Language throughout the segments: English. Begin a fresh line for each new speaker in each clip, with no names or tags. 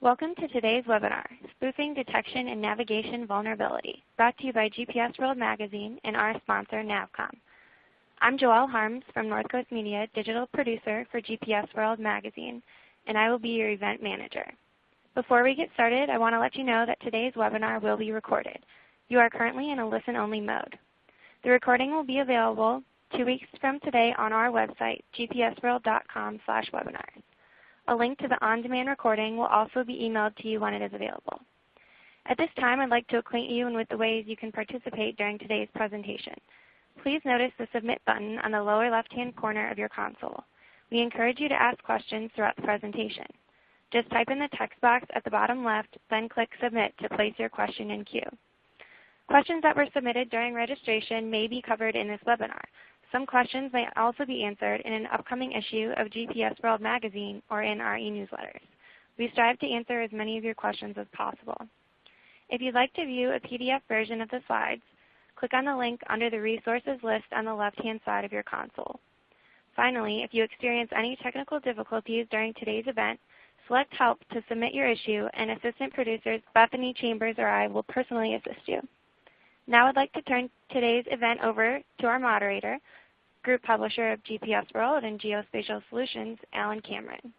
Welcome to today's webinar, Spoofing Detection and Navigation Vulnerability, brought to you by GPS World Magazine and our sponsor, Navcom. I'm Joelle Harms from North Coast Media, digital producer for GPS World Magazine, and I will be your event manager. Before we get started, I want to let you know that today's webinar will be recorded. You are currently in a listen-only mode. The recording will be available 2 weeks from today on our website, gpsworld.com/webinars. A link to the on-demand recording will also be emailed to you when it is available. At this time, I'd like to acquaint you with the ways you can participate during today's presentation. Please notice the Submit button on the lower left-hand corner of your console. We encourage you to ask questions throughout the presentation. Just type in the text box at the bottom left, then click Submit to place your question in queue. Questions that were submitted during registration may be covered in this webinar. Some questions may also be answered in an upcoming issue of GPS World Magazine or in our e-newsletters. We strive to answer as many of your questions as possible. If you'd like to view a PDF version of the slides, click on the link under the resources list on the left-hand side of your console. Finally, if you experience any technical difficulties during today's event, select Help to submit your issue, and assistant producers Bethany Chambers or I will personally assist you. Now I'd like to turn today's event over to our moderator, Group Publisher of GPS World and Geospatial Solutions, Alan Cameron.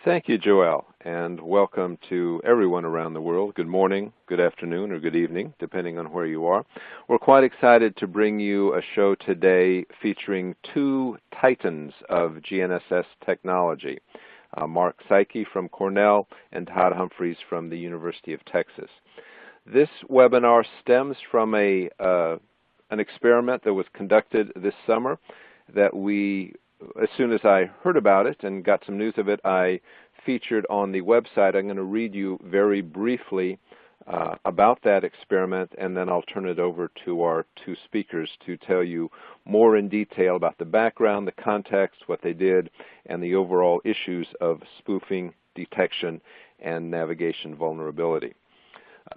Thank you, Joelle, and welcome to everyone around the world. Good morning, good afternoon, or good evening, depending on where you are. We're quite excited to bring you a show today featuring two titans of GNSS technology, Mark Psiaki from Cornell and Todd Humphreys from the University of Texas. This webinar stems from an experiment that was conducted this summer that as soon as I heard about it and got some news of it, I featured on the website. I'm going to read you very briefly about that experiment, and then I'll turn it over to our two speakers to tell you more in detail about the background, the context, what they did, and the overall issues of spoofing, detection, and navigation vulnerability.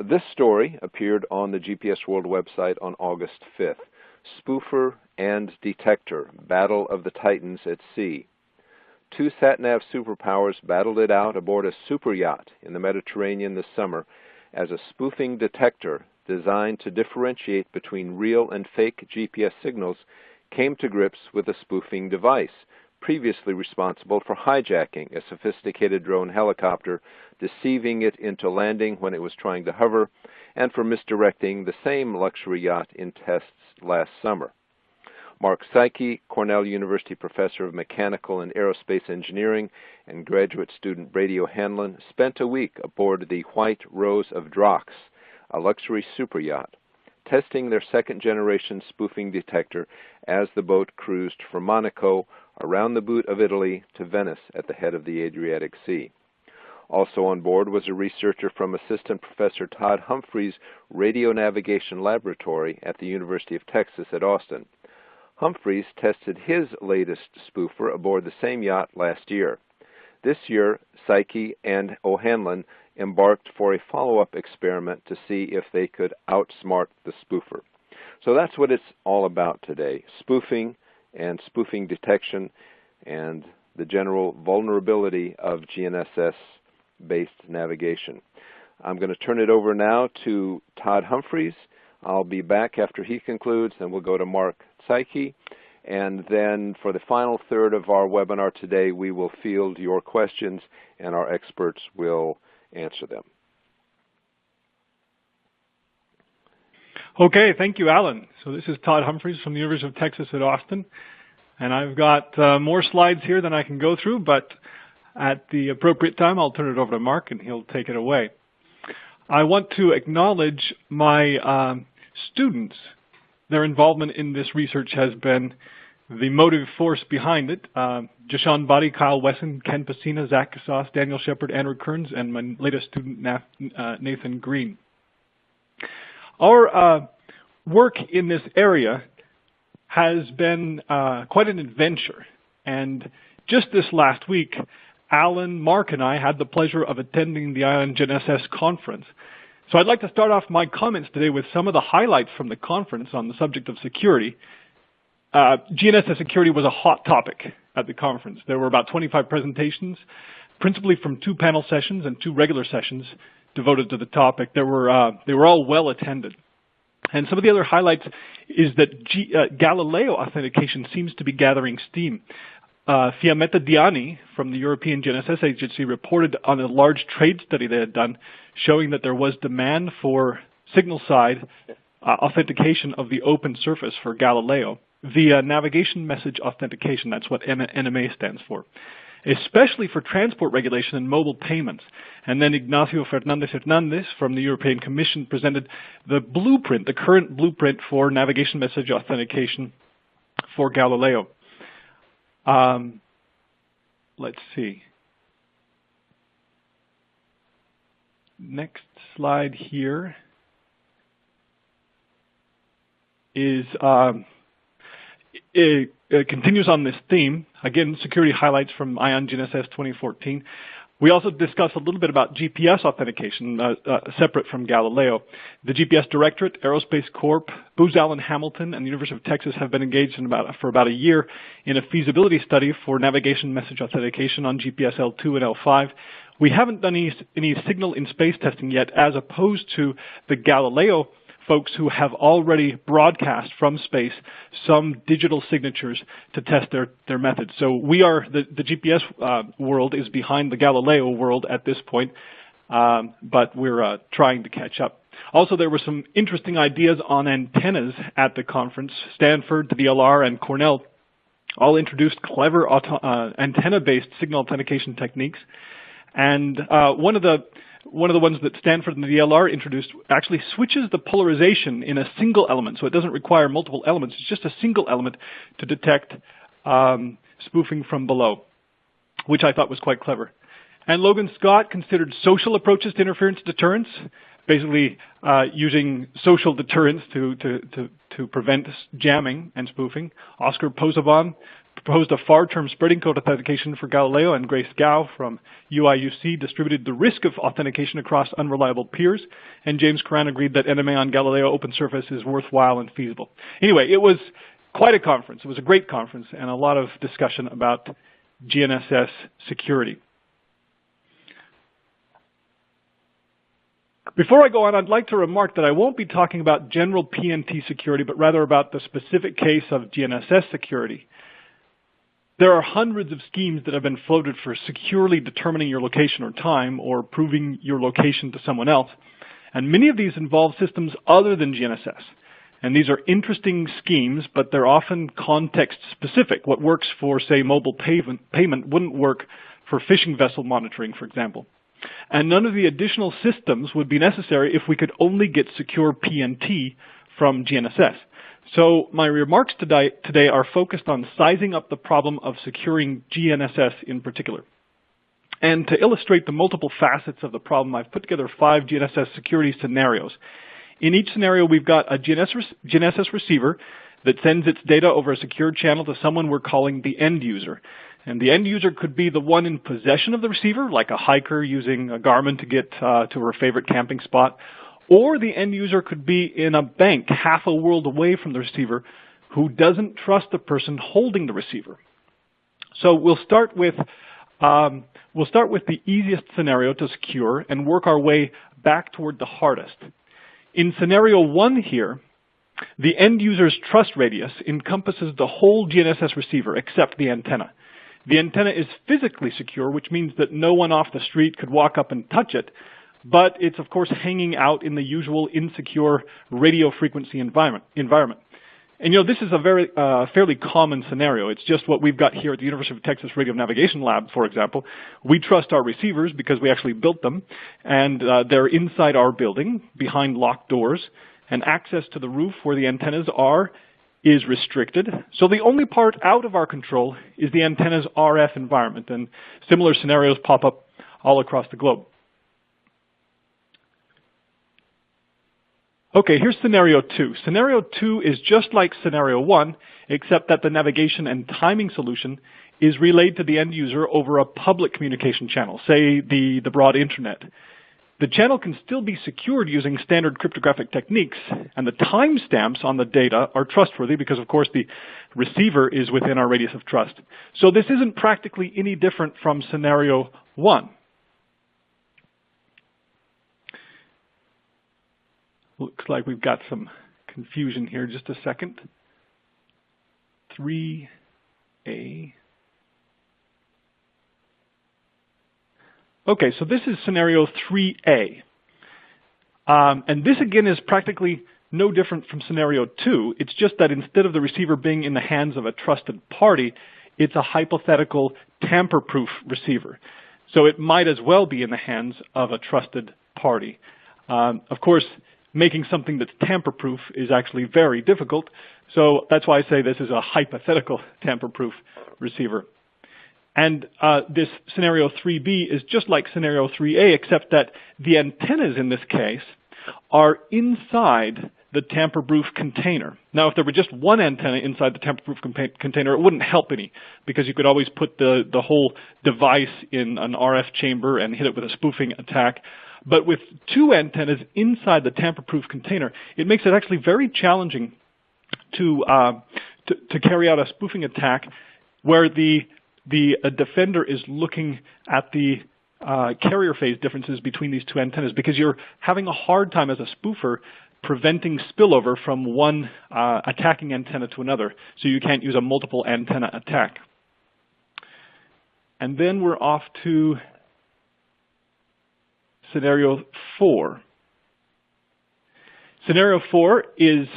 This story appeared on the GPS World website on August 5th. Spoofer and Detector, Battle of the Titans at Sea. Two sat-nav superpowers battled it out aboard a super yacht in the Mediterranean this summer as a spoofing detector designed to differentiate between real and fake GPS signals came to grips with a spoofing device previously responsible for hijacking a sophisticated drone helicopter, deceiving it into landing when it was trying to hover, and for misdirecting the same luxury yacht in tests last summer. Mark Psiaki, Cornell University professor of mechanical and aerospace engineering, and graduate student Brady O'Hanlon spent a week aboard the White Rose of Drox, a luxury super yacht, testing their second-generation spoofing detector as the boat cruised from Monaco around the boot of Italy to Venice at the head of the Adriatic Sea. Also on board was a researcher from Assistant Professor Todd Humphreys' Radionavigation Laboratory at the University of Texas at Austin. Humphreys tested his latest spoofer aboard the same yacht last year. This year, Psiaki and O'Hanlon embarked for a follow-up experiment to see if they could outsmart the spoofer. So that's what it's all about today, spoofing and spoofing detection and the general vulnerability of GNSS-based navigation. I'm going to turn it over now to Todd Humphreys. I'll be back after he concludes, and we'll go to Mark Psiaki. And then for the final third of our webinar today, we will field your questions, and our experts will answer them.
Okay, thank you, Alan. So this is Todd Humphreys from the University of Texas at Austin. And I've got more slides here than I can go through, but at the appropriate time, I'll turn it over to Mark, and he'll take it away. I want to acknowledge my students. Their involvement in this research has been the motive force behind it. Jashawn Body, Kyle Wesson, Ken Pacina, Zach Casas, Daniel Shepard, Andrew Kearns, and my latest student, Nathan Green. Our work in this area has been quite an adventure. And just this last week, Alan, Mark, and I had the pleasure of attending the ION GNSS conference. So I'd like to start off my comments today with some of the highlights from the conference on the subject of security. GNSS security was a hot topic at the conference. There were about 25 presentations. principally from 2 panel sessions and 2 regular sessions devoted to the topic. They were all well attended. And some of the other highlights is that Galileo authentication seems to be gathering steam. Fiammetta Diani from the European GNSS Agency reported on a large trade study they had done showing that there was demand for signal-side authentication of the open surface for Galileo via navigation message authentication. That's what NMA stands for, especially for transport regulation and mobile payments. And then Ignacio Fernandez from the European Commission presented the blueprint, the current blueprint for navigation message authentication for Galileo. Let's see. Next slide here is it continues on this theme. Again, security highlights from ION GNSS 2014. We also discussed a little bit about GPS authentication, separate from Galileo. The GPS Directorate, Aerospace Corp, Booz Allen Hamilton, and the University of Texas have been engaged for about a year in a feasibility study for navigation message authentication on GPS L2 and L5. We haven't done any signal in space testing yet, as opposed to the Galileo folks who have already broadcast from space some digital signatures to test their methods. So we are, the GPS world is behind the Galileo world at this point, but we're trying to catch up. Also, there were some interesting ideas on antennas at the conference. Stanford, the DLR, and Cornell all introduced clever antenna-based signal authentication techniques. And one of the ones that Stanford and the DLR introduced actually switches the polarization in a single element, so it doesn't require multiple elements. It's just a single element to detect spoofing from below, which I thought was quite clever. And Logan Scott considered social approaches to interference deterrence, basically using social deterrence to prevent jamming and spoofing. Oscar Pozzebon proposed a far-term spreading code authentication for Galileo, and Grace Gao from UIUC distributed the risk of authentication across unreliable peers, and James Curran agreed that NMA on Galileo open surface is worthwhile and feasible. Anyway, it was quite a conference. It was a great conference and a lot of discussion about GNSS security. Before I go on, I'd like to remark that I won't be talking about general PNT security, but rather about the specific case of GNSS security. There are hundreds of schemes that have been floated for securely determining your location or time, or proving your location to someone else. And many of these involve systems other than GNSS. And these are interesting schemes, but they're often context specific. What works for, say, mobile payment wouldn't work for fishing vessel monitoring, for example. And none of the additional systems would be necessary if we could only get secure PNT from GNSS. So my remarks today are focused on sizing up the problem of securing GNSS in particular. And to illustrate the multiple facets of the problem, I've put together 5 GNSS security scenarios. In each scenario, we've got a GNSS receiver that sends its data over a secure channel to someone we're calling the end user. And the end user could be the one in possession of the receiver, like a hiker using a Garmin to get to her favorite camping spot. Or the end user could be in a bank half a world away from the receiver who doesn't trust the person holding the receiver. So we'll start with the easiest scenario to secure and work our way back toward the hardest. In scenario 1 here, the end user's trust radius encompasses the whole GNSS receiver except the antenna. The antenna is physically secure, which means that no one off the street could walk up and touch it, but it's of course hanging out in the usual insecure radio frequency environment. And you know, this is a fairly common scenario. It's just what we've got here at the University of Texas Radionavigation Lab, for example. We trust our receivers because we actually built them, and they're inside our building behind locked doors, and access to the roof where the antennas are is restricted. So the only part out of our control is the antenna's RF environment, and similar scenarios pop up all across the globe. Okay, here's scenario 2. Scenario 2 is just like scenario 1, except that the navigation and timing solution is relayed to the end user over a public communication channel, say the broad internet. the channel can still be secured using standard cryptographic techniques, and the timestamps on the data are trustworthy because, of course, the receiver is within our radius of trust. So this isn't practically any different from scenario 1. Looks like we've got some confusion here. Just a second. 3A. Okay, so this is scenario 3A. And this, again, is practically no different from scenario 2. It's just that instead of the receiver being in the hands of a trusted party, it's a hypothetical tamper-proof receiver. So it might as well be in the hands of a trusted party. Of course, making something that's tamper-proof is actually very difficult. So that's why I say this is a hypothetical tamper-proof receiver. And this scenario 3B is just like scenario 3A, except that the antennas in this case are inside the tamper-proof container. Now, if there were just one antenna inside the tamper-proof container, it wouldn't help any, because you could always put the whole device in an RF chamber and hit it with a spoofing attack. But with two antennas inside the tamper-proof container, it makes it actually very challenging to carry out a spoofing attack where the defender is looking at the carrier phase differences between these two antennas, because you're having a hard time as a spoofer preventing spillover from one attacking antenna to another. So you can't use a multiple antenna attack. And then we're off to scenario 4. Scenario 4 is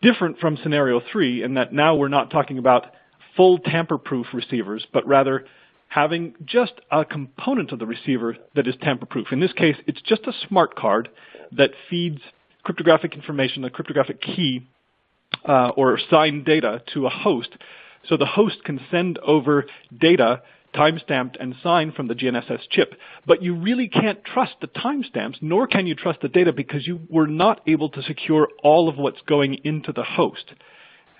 different from scenario 3 in that now we're not talking about full tamper-proof receivers, but rather having just a component of the receiver that is tamper-proof. In this case, it's just a smart card that feeds cryptographic information, a cryptographic key, or signed data to a host. So the host can send over data timestamped and signed from the GNSS chip. But you really can't trust the timestamps, nor can you trust the data, because you were not able to secure all of what's going into the host.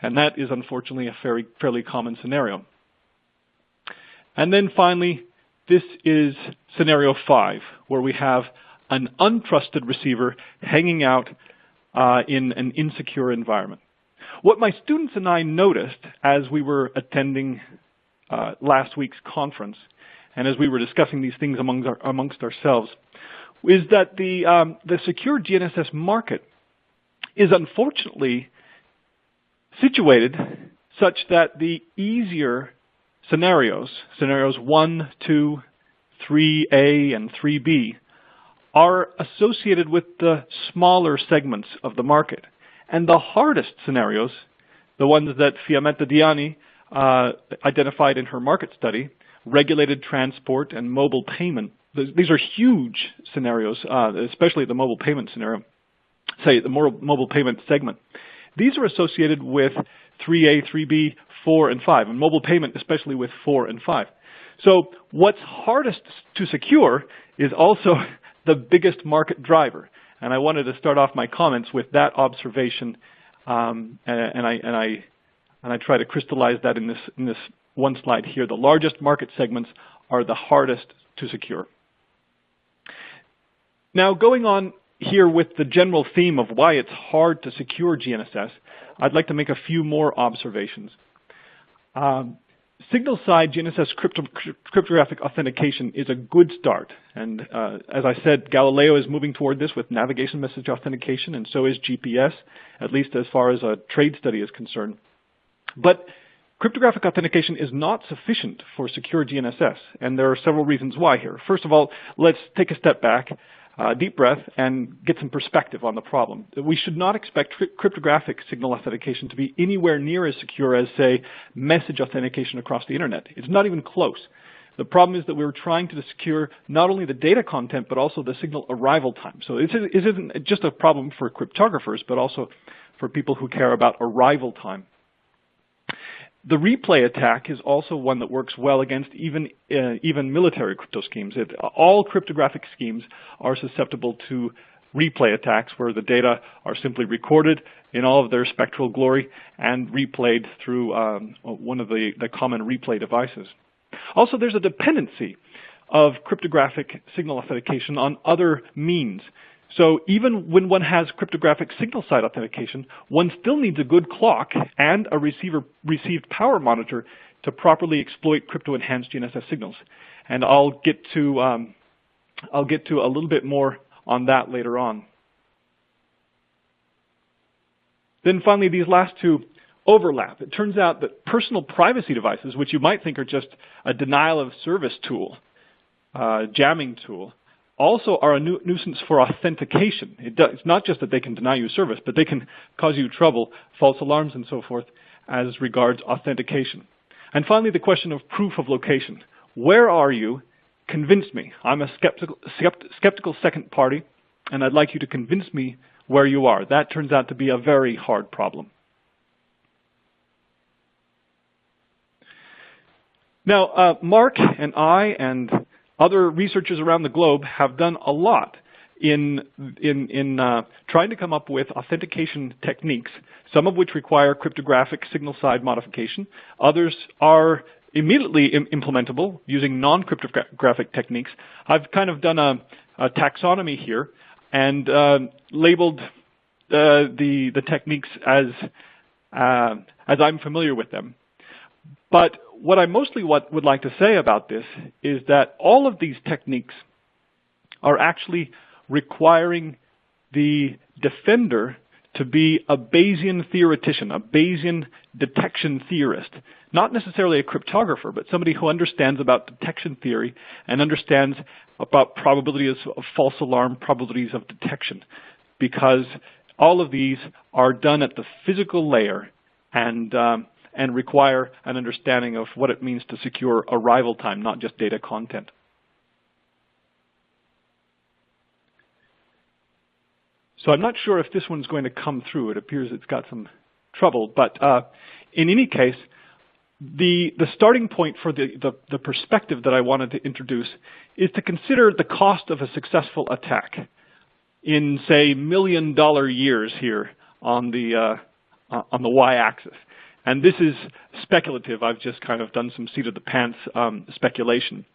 And that is unfortunately a fairly common scenario. And then finally, this is scenario 5, where we have an untrusted receiver hanging out in an insecure environment. What my students and I noticed as we were attending last week's conference, and as we were discussing these things amongst ourselves, is that the secure GNSS market is unfortunately situated such that the easier scenarios 1, 2, 3A, and 3B, are associated with the smaller segments of the market. And the hardest scenarios, the ones that Fiammetta Diani identified in her market study, regulated transport and mobile payment, these are huge scenarios, especially the mobile payment scenario, say the mobile payment segment. These are associated with 3A, 3B, 4, and 5, and mobile payment especially with 4 and 5. So what's hardest to secure is also the biggest market driver. And I wanted to start off my comments with that observation, and I try to crystallize that in this one slide here. The largest market segments are the hardest to secure. Now, going on here with the general theme of why it's hard to secure GNSS, I'd like to make a few more observations. Signal-side GNSS cryptographic authentication is a good start. And as I said, Galileo is moving toward this with navigation message authentication, and so is GPS, at least as far as a trade study is concerned. But cryptographic authentication is not sufficient for secure GNSS, and there are several reasons why here. First of all, let's take a step back, deep breath, and get some perspective on the problem. We should not expect cryptographic signal authentication to be anywhere near as secure as, say, message authentication across the internet. It's not even close. The problem is that we're trying to secure not only the data content, but also the signal arrival time. So it isn't just a problem for cryptographers, but also for people who care about arrival time. The replay attack is also one that works well against even military crypto schemes. All cryptographic schemes are susceptible to replay attacks, where the data are simply recorded in all of their spectral glory and replayed through one of the common replay devices. Also, there's a dependency of cryptographic signal authentication on other means. So even when one has cryptographic signal side authentication, one still needs a good clock and a received power monitor to properly exploit crypto-enhanced GNSS signals. And I'll get to a little bit more on that later on. Then finally, these last two overlap. It turns out that personal privacy devices, which you might think are just a denial of service tool, jamming tool, also are a nuisance for authentication. It's not just that they can deny you service, but they can cause you trouble, false alarms and so forth, as regards authentication. And finally, the question of proof of location. Where are you? Convince me. I'm a skeptical second party, and I'd like you to convince me where you are. That turns out to be a very hard problem. Now, Mark and I and other researchers around the globe have done a lot in trying to come up with authentication techniques, some of which require cryptographic signal side modification. Others are immediately implementable using non-cryptographic techniques. I've kind of done a taxonomy here and labeled the techniques as I'm familiar with them. But what I mostly would like to say about this is that all of these techniques are actually requiring the defender to be a Bayesian theoretician, a Bayesian detection theorist. Not necessarily a cryptographer, but somebody who understands about detection theory and understands about probabilities of false alarm, probabilities of detection. Because all of these are done at the physical layer and require an understanding of what it means to secure arrival time, not just data content. So I'm not sure if this one's going to come through. It appears it's got some trouble. But in any case, the starting point for the perspective that I wanted to introduce is to consider the cost of a successful attack in, say, million-dollar years here on the y-axis. And this is speculative. I've just kind of done some seat-of-the-pants speculation.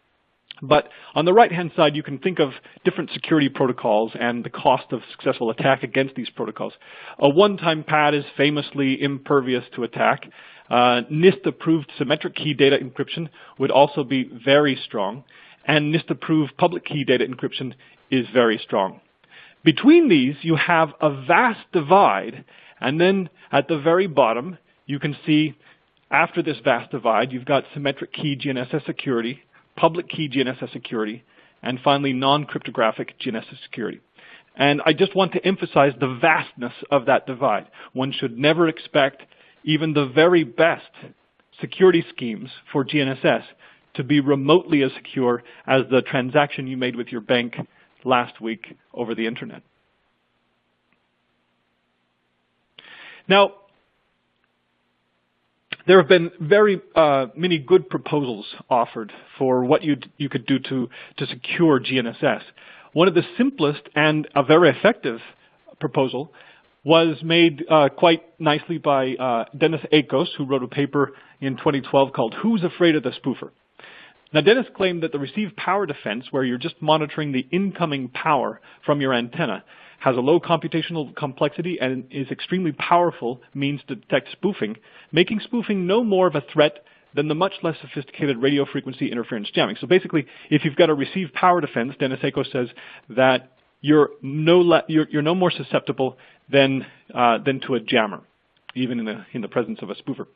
But on the right-hand side, you can think of different security protocols and the cost of successful attack against these protocols. A one-time pad is famously impervious to attack. NIST-approved symmetric key data encryption would also be very strong. And NIST-approved public key data encryption is very strong. Between these, you have a vast divide. And then at the very bottom, you can see after this vast divide, you've got symmetric key GNSS security, public key GNSS security, and finally non-cryptographic GNSS security. And I just want to emphasize the vastness of that divide. One should never expect even the very best security schemes for GNSS to be remotely as secure as the transaction you made with your bank last week over the internet. Now, there have been very many good proposals offered for what you could do to secure GNSS. One of the simplest and a very effective proposal was made quite nicely by Dennis Akos, who wrote a paper in 2012 called "Who's Afraid of the Spoofer?" Now, Dennis claimed that the received power defense, where you're just monitoring the incoming power from your antenna, has a low computational complexity and is extremely powerful means to detect spoofing, making spoofing no more of a threat than the much less sophisticated radio frequency interference jamming. So basically, if you've got a received power defense, Dennis Akos says that you're no more susceptible than to a jammer, even in the presence of a spoofer.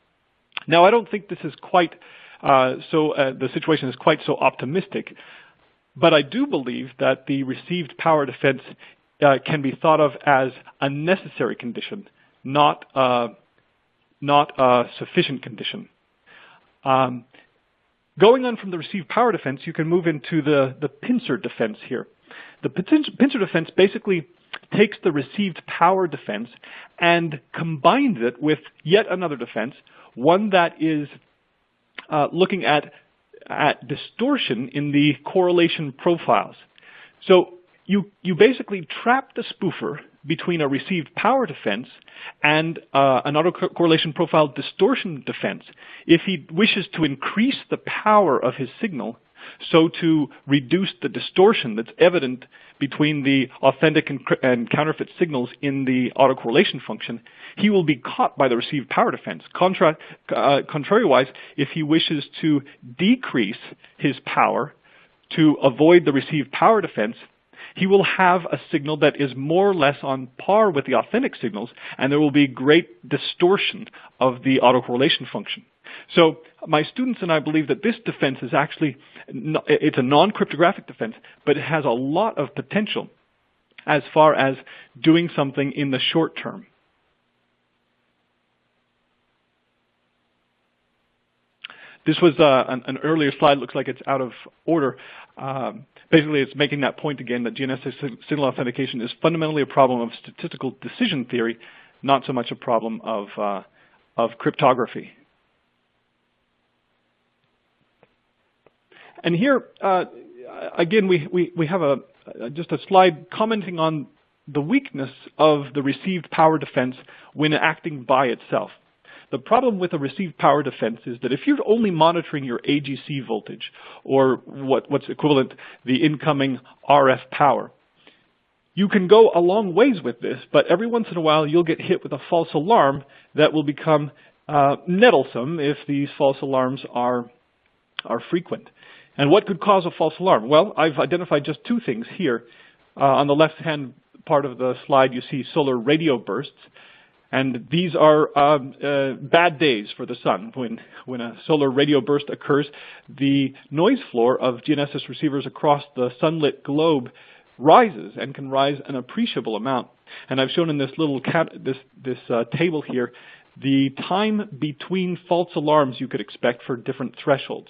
Now, I don't think this is quite the situation is quite so optimistic, but I do believe that the received power defense can be thought of as a necessary condition, not a sufficient condition. Going on from the received power defense, you can move into the pincer defense here. The pincer defense basically takes the received power defense and combines it with yet another defense, one that is looking at distortion in the correlation profiles. So you basically trap the spoofer between a received power defense and an autocorrelation profile distortion defense. If he wishes to increase the power of his signal, So to reduce the distortion that's evident between the authentic and counterfeit signals in the autocorrelation function, he will be caught by the received power defense. Contrariwise, if he wishes to decrease his power to avoid the received power defense, he will have a signal that is more or less on par with the authentic signals, and there will be great distortion of the autocorrelation function. So my students and I believe that this defense is actually, it's a non-cryptographic defense, but it has a lot of potential as far as doing something in the short term. This was an earlier slide. Looks like it's out of order. Basically, it's making that point again that GNSS signal authentication is fundamentally a problem of statistical decision theory, not so much a problem of cryptography. And here, again, we have just a slide commenting on the weakness of the received power defense when acting by itself. The problem with a received power defense is that if you're only monitoring your AGC voltage, or what's equivalent, the incoming RF power, you can go a long ways with this, but every once in a while you'll get hit with a false alarm that will become nettlesome if these false alarms are frequent. And what could cause a false alarm? Well, I've identified just two things here. On the left-hand part of the slide, you see solar radio bursts. And these are bad days for the sun. When a solar radio burst occurs, the noise floor of GNSS receivers across the sunlit globe rises and can rise an appreciable amount. And I've shown in this little table here the time between false alarms you could expect for different thresholds.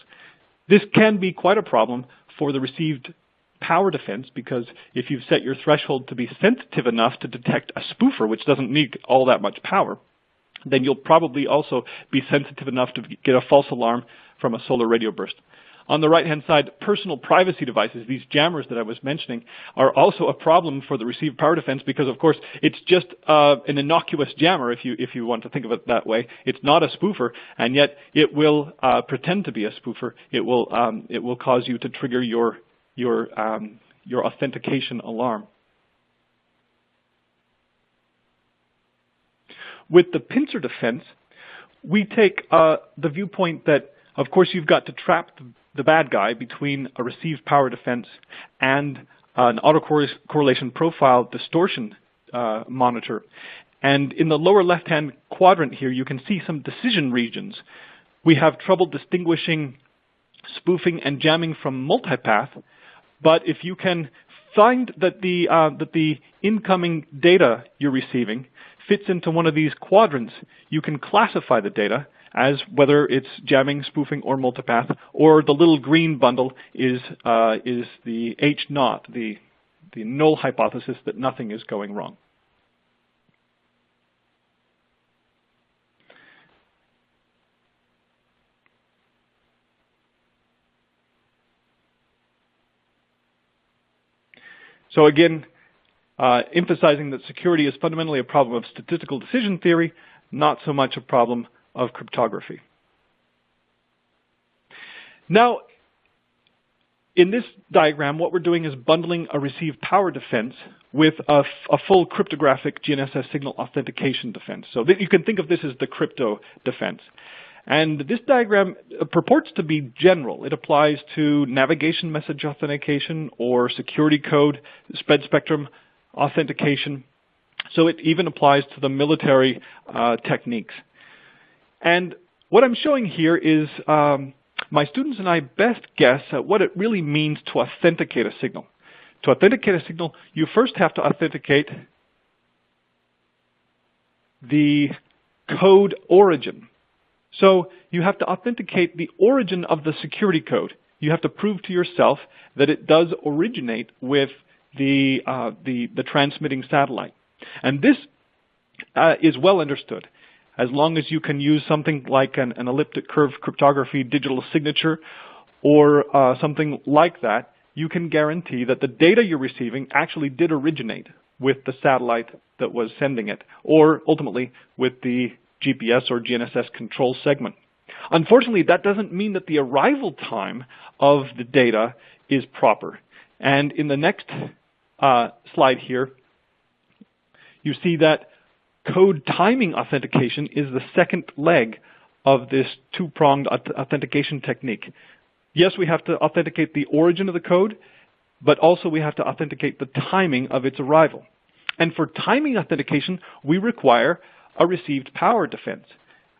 This can be quite a problem for the received power defense, because if you've set your threshold to be sensitive enough to detect a spoofer, which doesn't need all that much power, then you'll probably also be sensitive enough to get a false alarm from a solar radio burst. On the right-hand side, personal privacy devices, these jammers that I was mentioning, are also a problem for the received power defense because, of course, it's just an innocuous jammer, if you want to think of it that way. It's not a spoofer, and yet it will pretend to be a spoofer. It will cause you to trigger your authentication alarm. With the Pincer defense, we take the viewpoint that, of course, you've got to trap the bad guy between a received power defense and an autocorrelation profile distortion monitor. And in the lower left-hand quadrant here, you can see some decision regions. We have trouble distinguishing spoofing and jamming from multipath. But if you can find that the incoming data you're receiving fits into one of these quadrants, you can classify the data as whether it's jamming, spoofing, or multipath, or the little green bundle is the H-naught, the null hypothesis that nothing is going wrong. So again, emphasizing that security is fundamentally a problem of statistical decision theory, not so much a problem of cryptography. Now, in this diagram, what we're doing is bundling a received power defense with a full cryptographic GNSS signal authentication defense. So you can think of this as the crypto defense. And this diagram purports to be general. It applies to navigation message authentication or security code, spread spectrum authentication. So it even applies to the military techniques. And what I'm showing here is my students and I best guess at what it really means to authenticate a signal. To authenticate a signal, you first have to authenticate the code origin. So you have to authenticate the origin of the security code. You have to prove to yourself that it does originate with the transmitting satellite. And this is well understood. As long as you can use something like an elliptic curve cryptography digital signature or something like that, you can guarantee that the data you're receiving actually did originate with the satellite that was sending it, or ultimately with the GPS or GNSS control segment. Unfortunately, that doesn't mean that the arrival time of the data is proper. And in the next slide here, you see that code timing authentication is the second leg of this two-pronged authentication technique. Yes, we have to authenticate the origin of the code, but also we have to authenticate the timing of its arrival. And for timing authentication, we require a received power defense.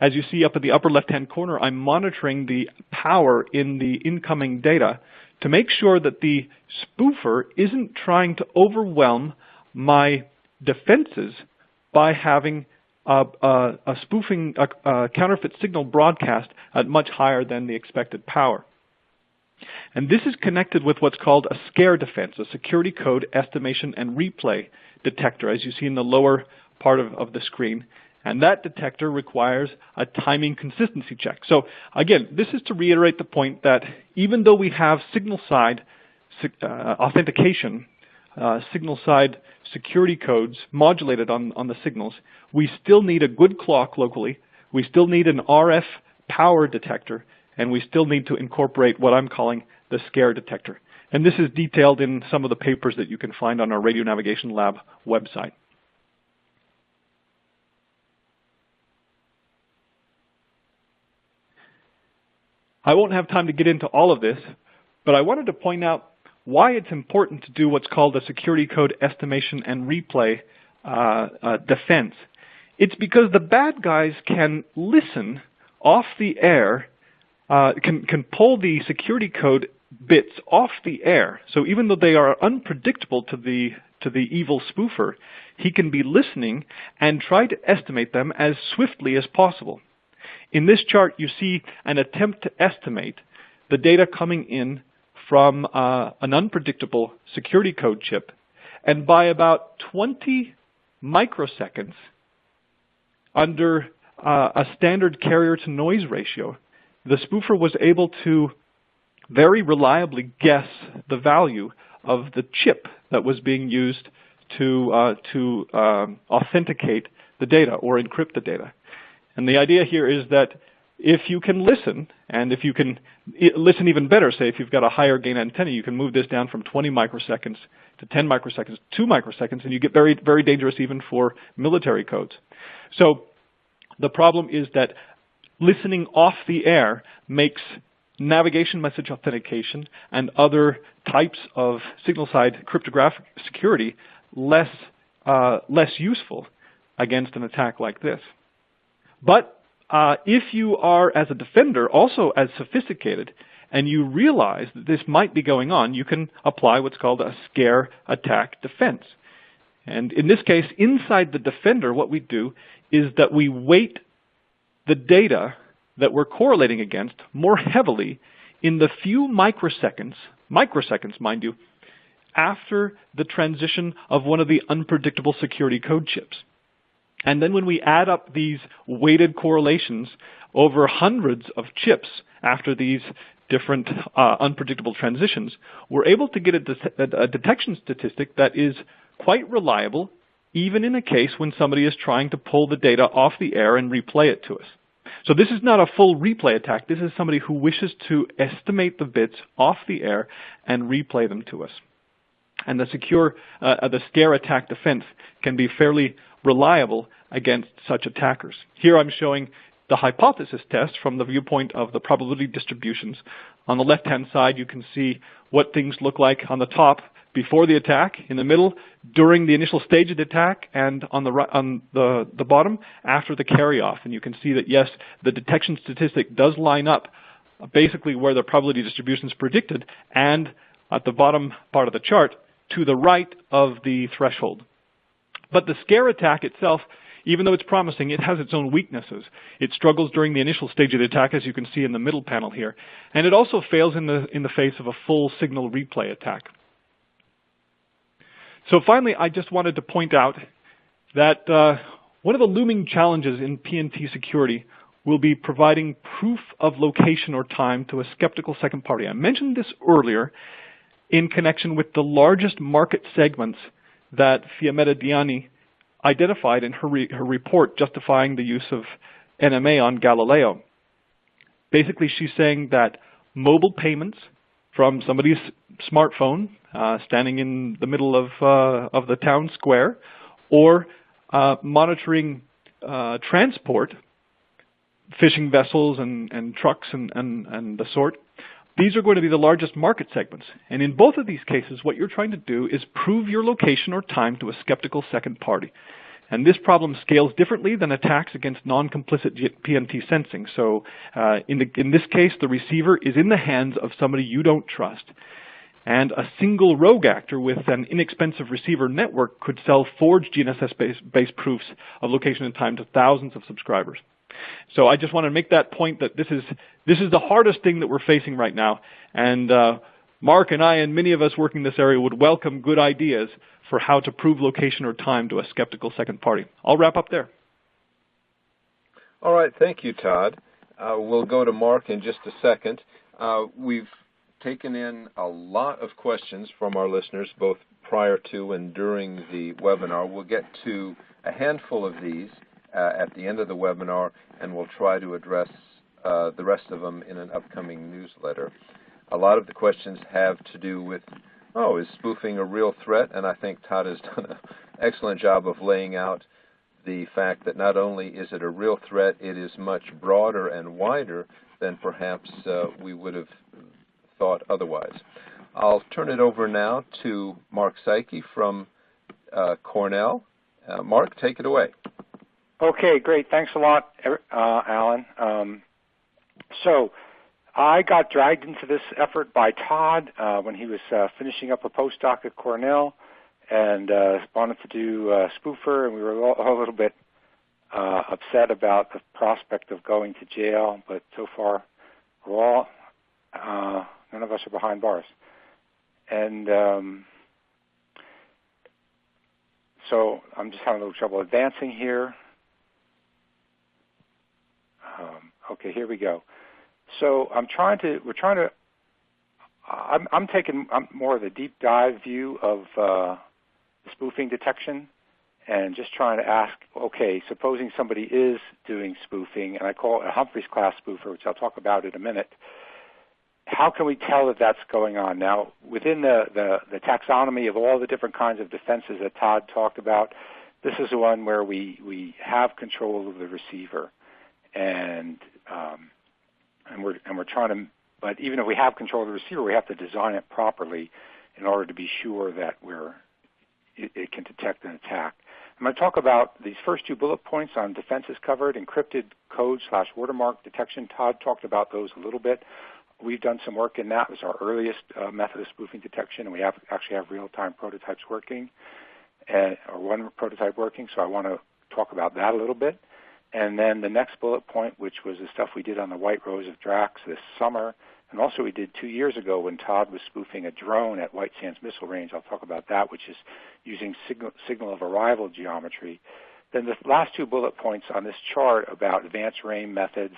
As you see up at the upper left-hand corner, I'm monitoring the power in the incoming data to make sure that the spoofer isn't trying to overwhelm my defenses by having a spoofing counterfeit signal broadcast at much higher than the expected power. And this is connected with what's called a SCER defense, a security code estimation and replay detector, as you see in the lower part of the screen. And that detector requires a timing consistency check. So again, this is to reiterate the point that even though we have signal-side authentication, signal-side security codes modulated on the signals, we still need a good clock locally, we still need an RF power detector, and we still need to incorporate what I'm calling the SCER detector. And this is detailed in some of the papers that you can find on our Radionavigation Lab website. I won't have time to get into all of this, but I wanted to point out why it's important to do what's called a security code estimation and replay defense. It's because the bad guys can listen off the air, can pull the security code bits off the air. So even though they are unpredictable to the evil spoofer, he can be listening and try to estimate them as swiftly as possible. In this chart, you see an attempt to estimate the data coming in from an unpredictable security code chip, and by about 20 microseconds under a standard carrier-to-noise ratio, the spoofer was able to very reliably guess the value of the chip that was being used to authenticate the data or encrypt the data. And the idea here is that if you can listen, and if you can listen even better, say if you've got a higher gain antenna, you can move this down from 20 microseconds to 10 microseconds, 2 microseconds, and you get very, very dangerous even for military codes. So the problem is that listening off the air makes navigation message authentication and other types of signal-side cryptographic security less useful against an attack like this. But if you are, as a defender, also as sophisticated, and you realize that this might be going on, you can apply what's called a SCER attack defense. And in this case, inside the defender, what we do is that we weight the data that we're correlating against more heavily in the few microseconds mind you, after the transition of one of the unpredictable security code chips. And then when we add up these weighted correlations over hundreds of chips after these different unpredictable transitions, we're able to get a detection statistic that is quite reliable, even in a case when somebody is trying to pull the data off the air and replay it to us. So this is not a full replay attack. This is somebody who wishes to estimate the bits off the air and replay them to us. And the SCER attack defense can be fairly reliable against such attackers. Here I'm showing the hypothesis test from the viewpoint of the probability distributions. On the left-hand side, you can see what things look like on the top before the attack, in the middle, during the initial stage of the attack, and on the bottom, after the carry-off. And you can see that, yes, the detection statistic does line up basically where the probability distribution is predicted, and at the bottom part of the chart, to the right of the threshold. But the SCER attack itself, even though it's promising, it has its own weaknesses. It struggles during the initial stage of the attack, as you can see in the middle panel here. And it also fails in the face of a full signal replay attack. So finally, I just wanted to point out that one of the looming challenges in PNT security will be providing proof of location or time to a skeptical second party. I mentioned this earlier in connection with the largest market segments that Fiammetta Diani identified in her report justifying the use of NMA on Galileo. Basically, she's saying that mobile payments from somebody's smartphone standing in the middle of the town square, or monitoring transport, fishing vessels and trucks and the sort, these are going to be the largest market segments. And in both of these cases, what you're trying to do is prove your location or time to a skeptical second party. And this problem scales differently than attacks against non-complicit PNT sensing. So in this case, the receiver is in the hands of somebody you don't trust. And a single rogue actor with an inexpensive receiver network could sell forged GNSS-based proofs of location and time to thousands of subscribers. So I just want to make that point that this is the hardest thing that we're facing right now. And Mark and I and many of us working in this area would welcome good ideas for how to prove location or time to a skeptical second party. I'll wrap up there.
All right, thank you, Todd. We'll go to Mark in just a second. We've taken in a lot of questions from our listeners, both prior to and during the webinar. We'll get to a handful of these at the end of the webinar, and we'll try to address the rest of them in an upcoming newsletter. A lot of the questions have to do with, is spoofing a real threat? And I think Todd has done an excellent job of laying out the fact that not only is it a real threat, it is much broader and wider than perhaps we would have thought otherwise. I'll turn it over now to Mark Psiaki from Cornell. Mark, take it away.
Okay, great. Thanks a lot, Alan. So I got dragged into this effort by Todd when he was finishing up a postdoc at Cornell and wanted to do spoofer, and we were all a little bit upset about the prospect of going to jail, but so far we're all, none of us are behind bars. And so I'm just having a little trouble advancing here. Okay, here we go. So I'm taking more of the deep dive view of spoofing detection, and just trying to ask, okay, supposing somebody is doing spoofing, and I call it a Humphreys class spoofer, which I'll talk about in a minute, how can we tell that that's going on? Now, within the taxonomy of all the different kinds of defenses that Todd talked about, this is the one where we have control of the receiver, and we're trying to, but even if we have control of the receiver, we have to design it properly in order to be sure that it can detect an attack. I'm going to talk about these first two bullet points on defenses covered, encrypted code/watermark detection. Todd talked about those a little bit. We've done some work in that. It was our earliest method of spoofing detection, and we actually have real-time prototypes working, or one prototype working, so I want to talk about that a little bit. And then the next bullet point, which was the stuff we did on the White Rose of Drax this summer, and also we did 2 years ago when Todd was spoofing a drone at White Sands Missile Range. I'll talk about that, which is using signal of arrival geometry. Then the last two bullet points on this chart about advanced RAIM methods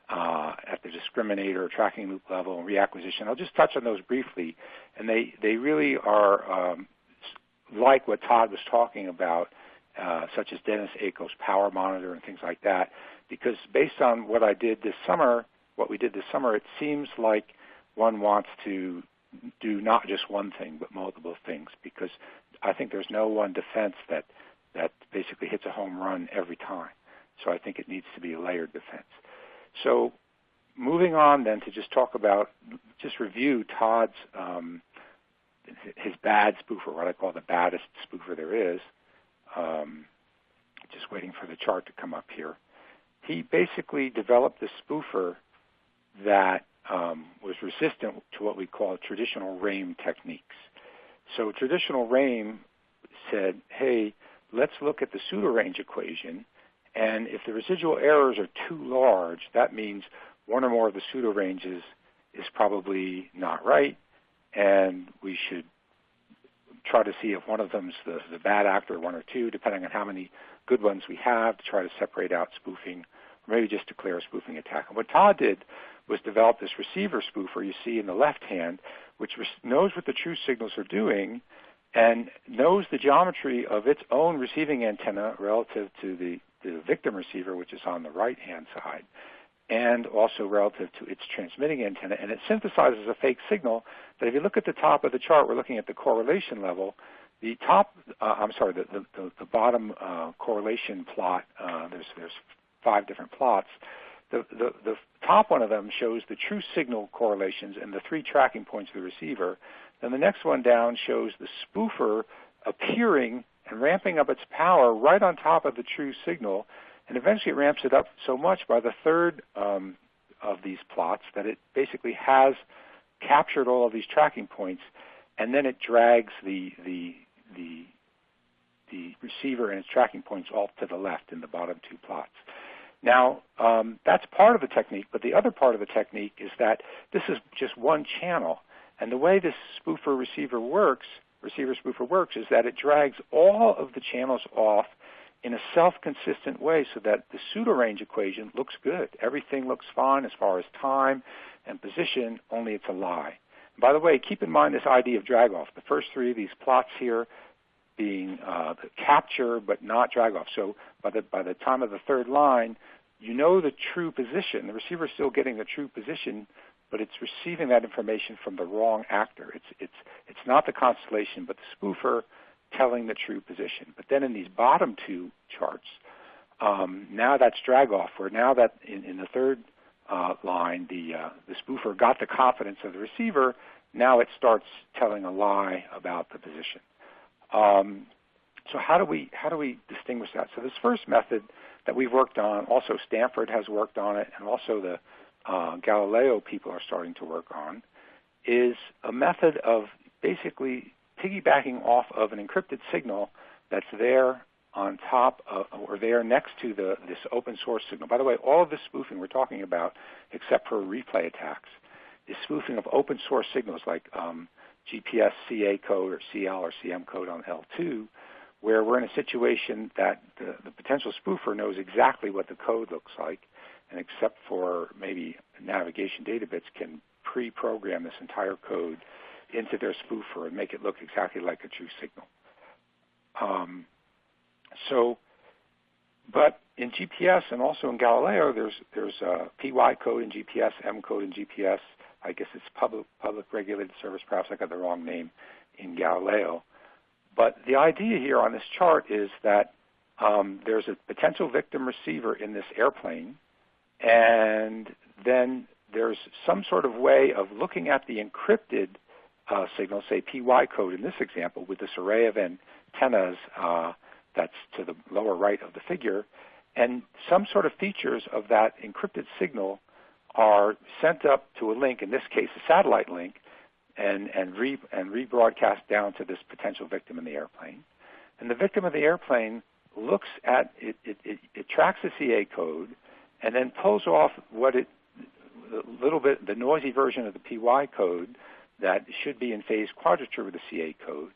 at the discriminator, tracking loop level, and reacquisition. I'll just touch on those briefly, and they really are like what Todd was talking about, such as Dennis Ako's power monitor and things like that, because based on what we did this summer, it seems like one wants to do not just one thing, but multiple things, because I think there's no one defense that basically hits a home run every time. So I think it needs to be a layered defense. So moving on then to just review Todd's, his bad spoofer, what I call the baddest spoofer there is. Just waiting for the chart to come up here. He basically developed a spoofer that was resistant to what we call traditional RAIM techniques. So traditional RAIM said, hey, let's look at the pseudorange equation, and if the residual errors are too large, that means one or more of the pseudoranges is probably not right, and we should try to see if one of them's the bad actor, one or two, depending on how many good ones we have, to try to separate out spoofing, or maybe just declare a spoofing attack. And what Todd did was develop this receiver spoofer you see in the left hand, which knows what the true signals are doing and knows the geometry of its own receiving antenna relative to the victim receiver, which is on the right-hand side. and also relative to its transmitting antenna. And it synthesizes a fake signal that if you look at the top of the chart, we're looking at the correlation level. The top, the bottom correlation plot, there's 5 different plots. The top one of them shows the true signal correlations and the 3 tracking points of the receiver. Then the next one down shows the spoofer appearing and ramping up its power right on top of the true signal. And eventually it ramps it up so much by the third of these plots that it basically has captured all of these tracking points, and then it drags the receiver and its tracking points off to the left in the bottom 2 plots. Now, that's part of the technique, but the other part of the technique is that this is just one channel. And the way this receiver spoofer works is that it drags all of the channels off in a self-consistent way so that the pseudorange equation looks good. Everything looks fine as far as time and position, only it's a lie. And by the way, keep in mind this idea of drag-off. The first 3 of these plots here being the capture but not drag-off. So by the time of the third line, you know the true position. The receiver is still getting the true position, but it's receiving that information from the wrong actor. It's not the constellation, but the spoofer telling the true position. But then in these bottom 2 charts, now that's drag-off, where now that in the third line, the spoofer got the confidence of the receiver, now it starts telling a lie about the position. So how do we distinguish that? So this first method that we've worked on, also Stanford has worked on it, and also the Galileo people are starting to work on, is a method of basically piggybacking off of an encrypted signal that's there on top of, or there next to this open source signal. By the way, all of this spoofing we're talking about, except for replay attacks, is spoofing of open source signals like GPS CA code or CL or CM code on L2, where we're in a situation that the potential spoofer knows exactly what the code looks like, and except for maybe navigation data bits, can pre-program this entire code into their spoofer and make it look exactly like a true signal. But in GPS and also in Galileo, there's PY code in GPS, M code in GPS. I guess it's public regulated service. Perhaps I got the wrong name in Galileo. But the idea here on this chart is that there's a potential victim receiver in this airplane, and then there's some sort of way of looking at the encrypted signal, say PY code in this example, with this array of antennas that's to the lower right of the figure, and some sort of features of that encrypted signal are sent up to a link, in this case a satellite link, and rebroadcast down to this potential victim in the airplane. And the victim of the airplane looks at it, it tracks the CA code, and then pulls off the noisy version of the PY code that should be in phase quadrature with the CA code,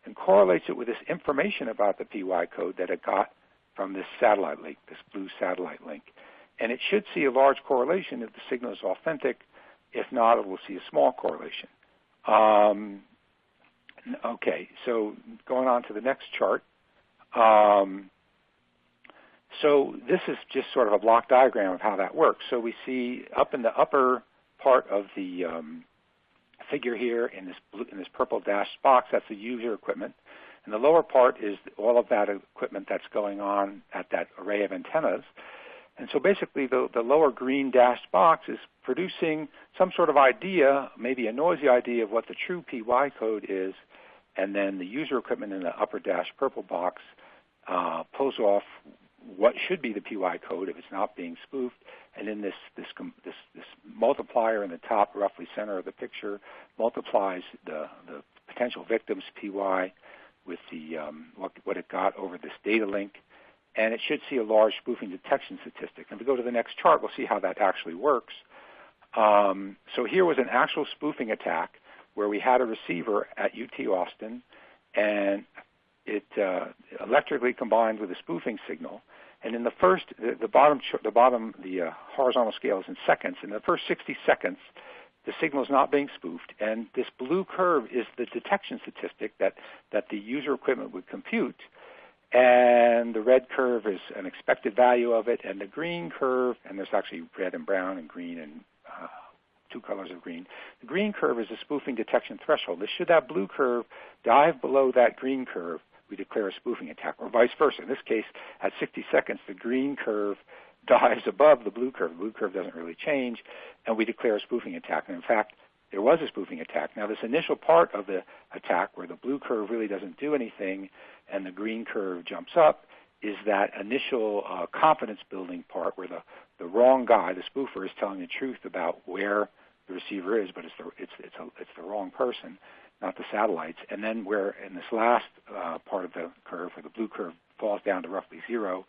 and correlates it with this information about the PY code that it got from this satellite link, this blue satellite link. And it should see a large correlation if the signal is authentic. If not, it will see a small correlation. Okay, so going on to the next chart. So this is just sort of a block diagram of how that works. So we see up in the upper part of the figure here in this purple dashed box, that's the user equipment. And the lower part is all of that equipment that's going on at that array of antennas. And so basically the lower green dashed box is producing some sort of idea, maybe a noisy idea of what the true PY code is, and then the user equipment in the upper dashed purple box pulls off what should be the PY code if it's not being spoofed, and then this multiplier in the top, roughly center of the picture, multiplies the potential victim's PY with the what it got over this data link, and it should see a large spoofing detection statistic. And if we go to the next chart, we'll see how that actually works. So here was an actual spoofing attack where we had a receiver at UT Austin, and it electrically combined with a spoofing signal. And in the first, the horizontal scale is in seconds. In the first 60 seconds, the signal is not being spoofed, and this blue curve is the detection statistic that the user equipment would compute. And the red curve is an expected value of it, and the green curve, and there's actually red and brown and green and two colors of green. The green curve is a spoofing detection threshold. Should that blue curve dive below that green curve, we declare a spoofing attack, or vice versa. In this case, at 60 seconds, the green curve dives above the blue curve. The blue curve doesn't really change, and we declare a spoofing attack. And in fact, there was a spoofing attack. Now, this initial part of the attack where the blue curve really doesn't do anything and the green curve jumps up is that initial confidence-building part where the wrong guy, the spoofer, is telling the truth about where the receiver is, but it's the wrong person, not the satellites. And then where in this last part of the curve where the blue curve falls down to roughly 0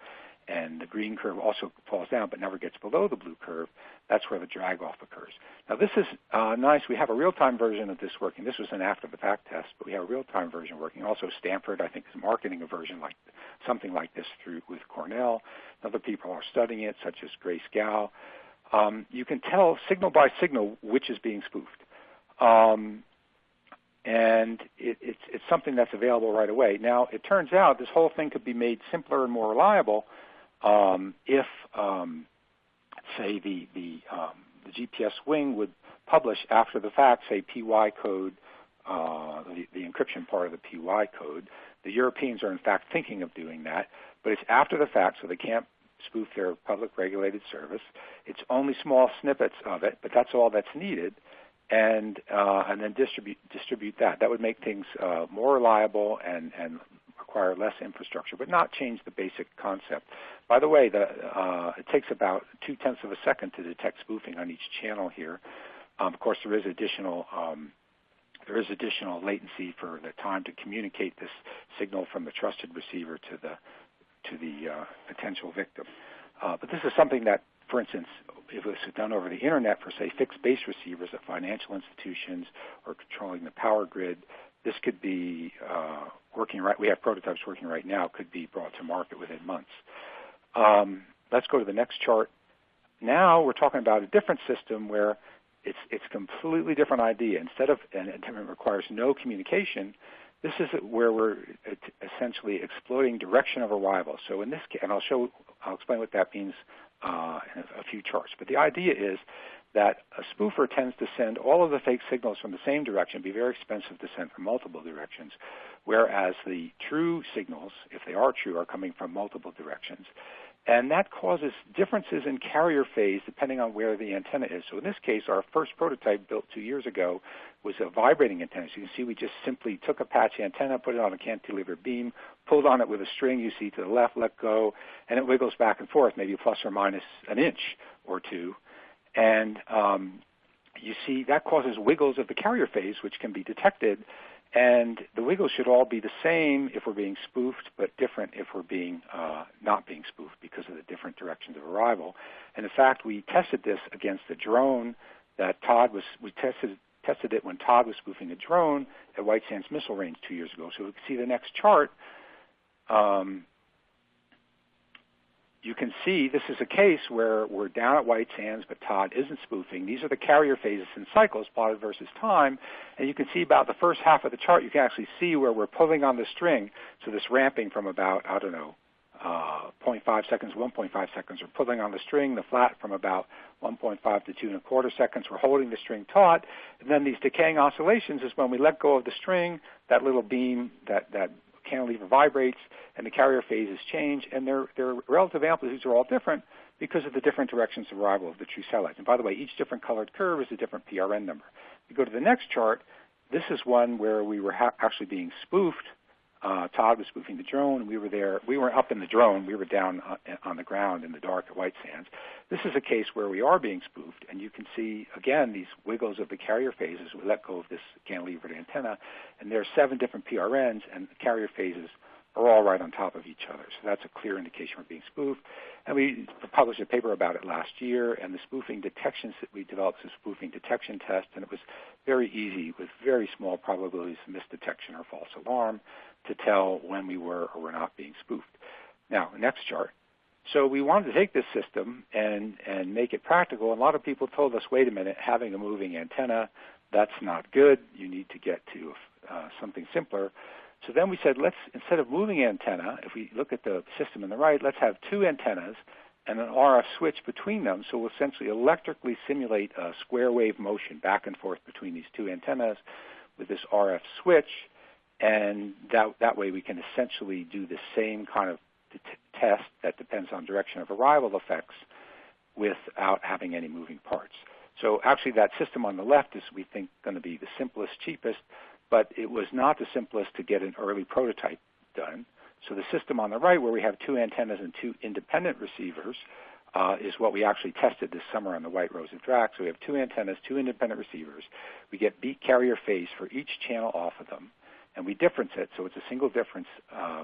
and the green curve also falls down but never gets below the blue curve, that's where the drag-off occurs. Now, this is nice. We have a real-time version of this working. This was an after-the-fact test, but we have a real-time version working. Also, Stanford, I think, is marketing a version like something like this with Cornell. Other people are studying it, such as Grace Gao. You can tell signal by signal which is being spoofed. And it's something that's available right away. Now, it turns out this whole thing could be made simpler and more reliable if, say, the GPS wing would publish after the fact, say, PY code, the encryption part of the PY code. The Europeans are, in fact, thinking of doing that, but it's after the fact, so they can't spoof their public regulated service. It's only small snippets of it, but that's all that's needed, and then distribute that. That would make things more reliable and require less infrastructure, but not change the basic concept. By the way, it takes about 0.2 of a second to detect spoofing on each channel here. Of course, there is additional latency for the time to communicate this signal from the trusted receiver to the potential victim. But this is something that, for instance, if it was done over the internet for, say, fixed base receivers at financial institutions or controlling the power grid, this could be working right. We have prototypes working right now. Could be brought to market within months. Let's go to the next chart. Now we're talking about a different system where it's a completely different idea. Instead of, and it requires no communication, this is where we're essentially exploiting direction of arrival. So in this case, and I'll explain what that means in a few charts. But the idea is that a spoofer tends to send all of the fake signals from the same direction, be very expensive to send from multiple directions, whereas the true signals, if they are true, are coming from multiple directions. And that causes differences in carrier phase depending on where the antenna is. So in this case, our first prototype built 2 years ago was a vibrating antenna. So you can see we just simply took a patch antenna, put it on a cantilevered beam, pulled on it with a string you see to the left, let go, and it wiggles back and forth, maybe plus or minus an inch or two. And you see that causes wiggles of the carrier phase, which can be detected. And the wiggles should all be the same if we're being spoofed, but different if we're being not being spoofed because of the different directions of arrival. And in fact, we tested this against the drone that we tested it when Todd was spoofing a drone at White Sands Missile Range 2 years ago. So we can see the next chart. You can see this is a case where we're down at White Sands, but Todd isn't spoofing. These are the carrier phases in cycles plotted versus time. And you can see about the first half of the chart, you can actually see where we're pulling on the string. So this ramping from about, 0.5 seconds, 1.5 seconds, we're pulling on the string, the flat from about 1.5 to 2.25 seconds, we're holding the string taut. And then these decaying oscillations is when we let go of the string, that little beam, that cantilever vibrates, and the carrier phases change, and their relative amplitudes are all different because of the different directions of arrival of the true satellites. And by the way, each different colored curve is a different PRN number. If you go to the next chart, this is one where we were actually being spoofed. Todd was spoofing the drone. We were there. We weren't up in the drone. We were down on the ground in the dark at White Sands. This is a case where we are being spoofed, and you can see, again, these wiggles of the carrier phases. We let go of this cantilevered antenna, and there are 7 different PRNs, and the carrier phases are all right on top of each other. So that's a clear indication we're being spoofed. And we published a paper about it last year, and the spoofing detections that we developed is a spoofing detection test, and it was very easy with very small probabilities of misdetection or false alarm to tell when we were or were not being spoofed. Now, next chart. So we wanted to take this system and make it practical. And a lot of people told us, wait a minute, having a moving antenna, that's not good. You need to get to something simpler. So then we said, let's, instead of moving antenna, if we look at the system on the right, let's have two antennas and an RF switch between them. So we'll essentially electrically simulate a square wave motion back and forth between these two antennas with this RF switch. And that way we can essentially do the same kind of test that depends on direction of arrival effects without having any moving parts. So actually that system on the left is, we think, going to be the simplest, cheapest, but it was not the simplest to get an early prototype done. So the system on the right, where we have two antennas and two independent receivers, is what we actually tested this summer on the white rows of DRAC. So we have two antennas, two independent receivers. We get beat carrier phase for each channel off of them, and we difference it, so it's a single difference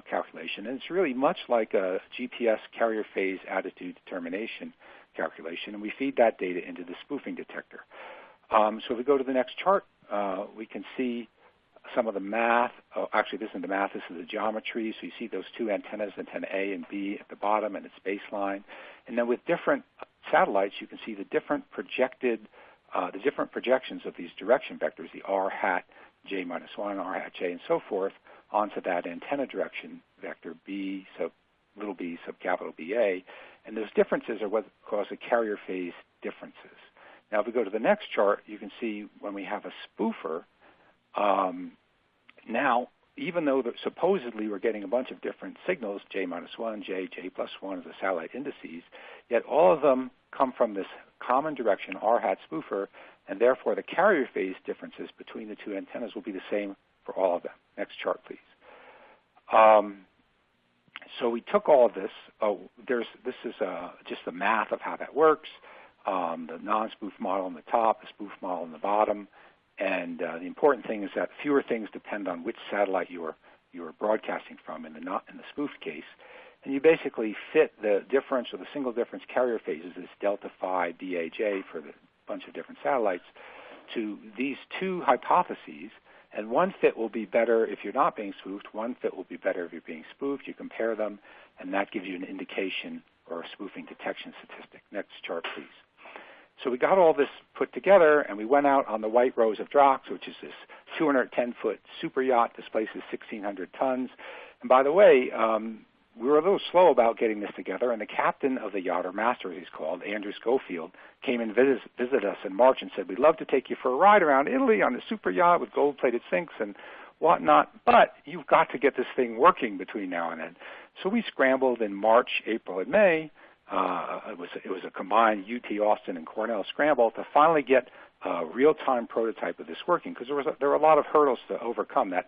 calculation. And it's really much like a GPS carrier phase attitude determination calculation, and we feed that data into the spoofing detector. So if we go to the next chart, we can see some of the math. Oh, actually, this isn't the math. This is the geometry. So you see those two antennas, antenna A and B at the bottom, and its baseline. And then with different satellites, you can see the different projections of these direction vectors, the R hat J minus 1, R hat J, and so forth, onto that antenna direction vector B sub little b sub capital BA. And those differences are what cause the carrier phase differences. Now, if we go to the next chart, you can see when we have a spoofer, now, even though supposedly we're getting a bunch of different signals, J minus 1, J plus 1 as the satellite indices, yet all of them come from this common direction, R hat spoofer, and therefore the carrier phase differences between the two antennas will be the same for all of them. Next chart, please. So we took all of this. This is just the math of how that works. The non-spoof model on the top, the spoof model on the bottom. And the important thing is that fewer things depend on which satellite you are broadcasting from in the spoofed case. And you basically fit the difference or the single difference carrier phases, this delta phi DAJ for the bunch of different satellites, to these two hypotheses. And one fit will be better if you're not being spoofed. One fit will be better if you're being spoofed. You compare them, and that gives you an indication or a spoofing detection statistic. Next chart, please. So we got all this put together, and we went out on the white rose of Drax, which is this 210-foot super yacht, displaces 1,600 tons. And by the way, we were a little slow about getting this together, and the captain of the yacht, or master as he's called, Andrew Schofield, came and visited us in March and said, we'd love to take you for a ride around Italy on the super yacht with gold-plated sinks and whatnot, but you've got to get this thing working between now and then. So we scrambled in March, April, and May. It was a combined UT Austin and Cornell scramble to finally get a real-time prototype of this working, because there were a lot of hurdles to overcome. That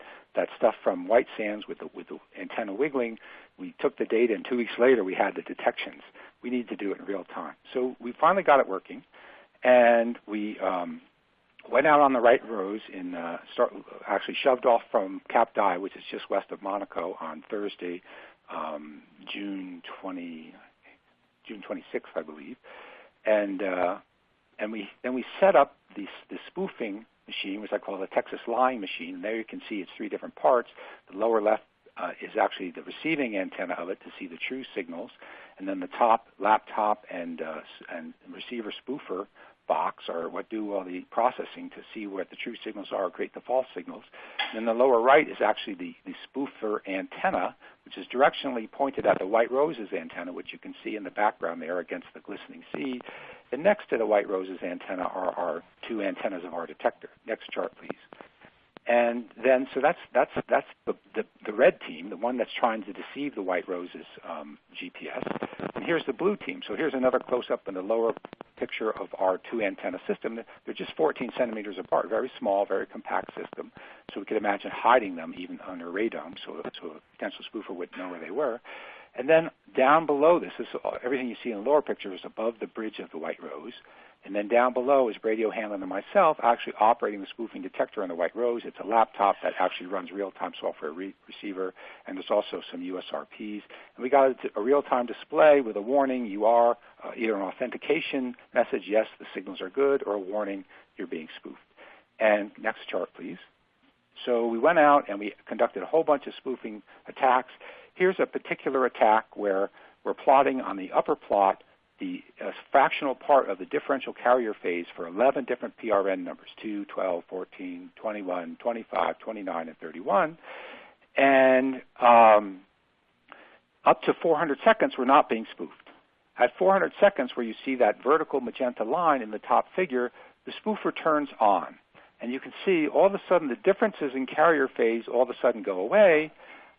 stuff from White Sands with the antenna wiggling, we took the data, and 2 weeks later we had the detections. We needed to do it in real time. So we finally got it working, and we went out on the right rose and actually shoved off from Cap Dye, which is just west of Monaco, on Thursday, June 26th, I believe, and we set up the spoofing machine, which I call the Texas lying machine. And there you can see it's three different parts. The lower left is actually the receiving antenna of it to see the true signals, and then the top laptop and receiver spoofer box are what do all the processing to see what the true signals are, create the false signals. And then the lower right is actually the spoofer antenna, which is directionally pointed at the white roses antenna, which you can see in the background there against the glistening sea. And next to the white roses antenna are our two antennas of our detector. Next chart, please. And then, so that's the red team, the one that's trying to deceive the white roses GPS. And here's the blue team. So here's another close-up in the lower picture of our two antenna system. They're just 14 centimeters apart, very small, very compact system. So we could imagine hiding them even under radome, so a potential spoofer wouldn't know where they were. And then down below this is everything you see in the lower picture is above the bridge of the white rose. And then down below is Radio Hanlon and myself actually operating the spoofing detector on the white rose. It's a laptop that actually runs real-time software receiver, and there's also some USRPs. And we got a real-time display with a warning. You are either an authentication message, yes, the signals are good, or a warning, you're being spoofed. And next chart, please. So we went out and we conducted a whole bunch of spoofing attacks. Here's a particular attack where we're plotting on the upper plot the fractional part of the differential carrier phase for 11 different PRN numbers, 2, 12, 14, 21, 25, 29, and 31. And up to 400 seconds, we're not being spoofed. At 400 seconds, where you see that vertical magenta line in the top figure, the spoofer turns on. And you can see all of a sudden the differences in carrier phase all of a sudden go away,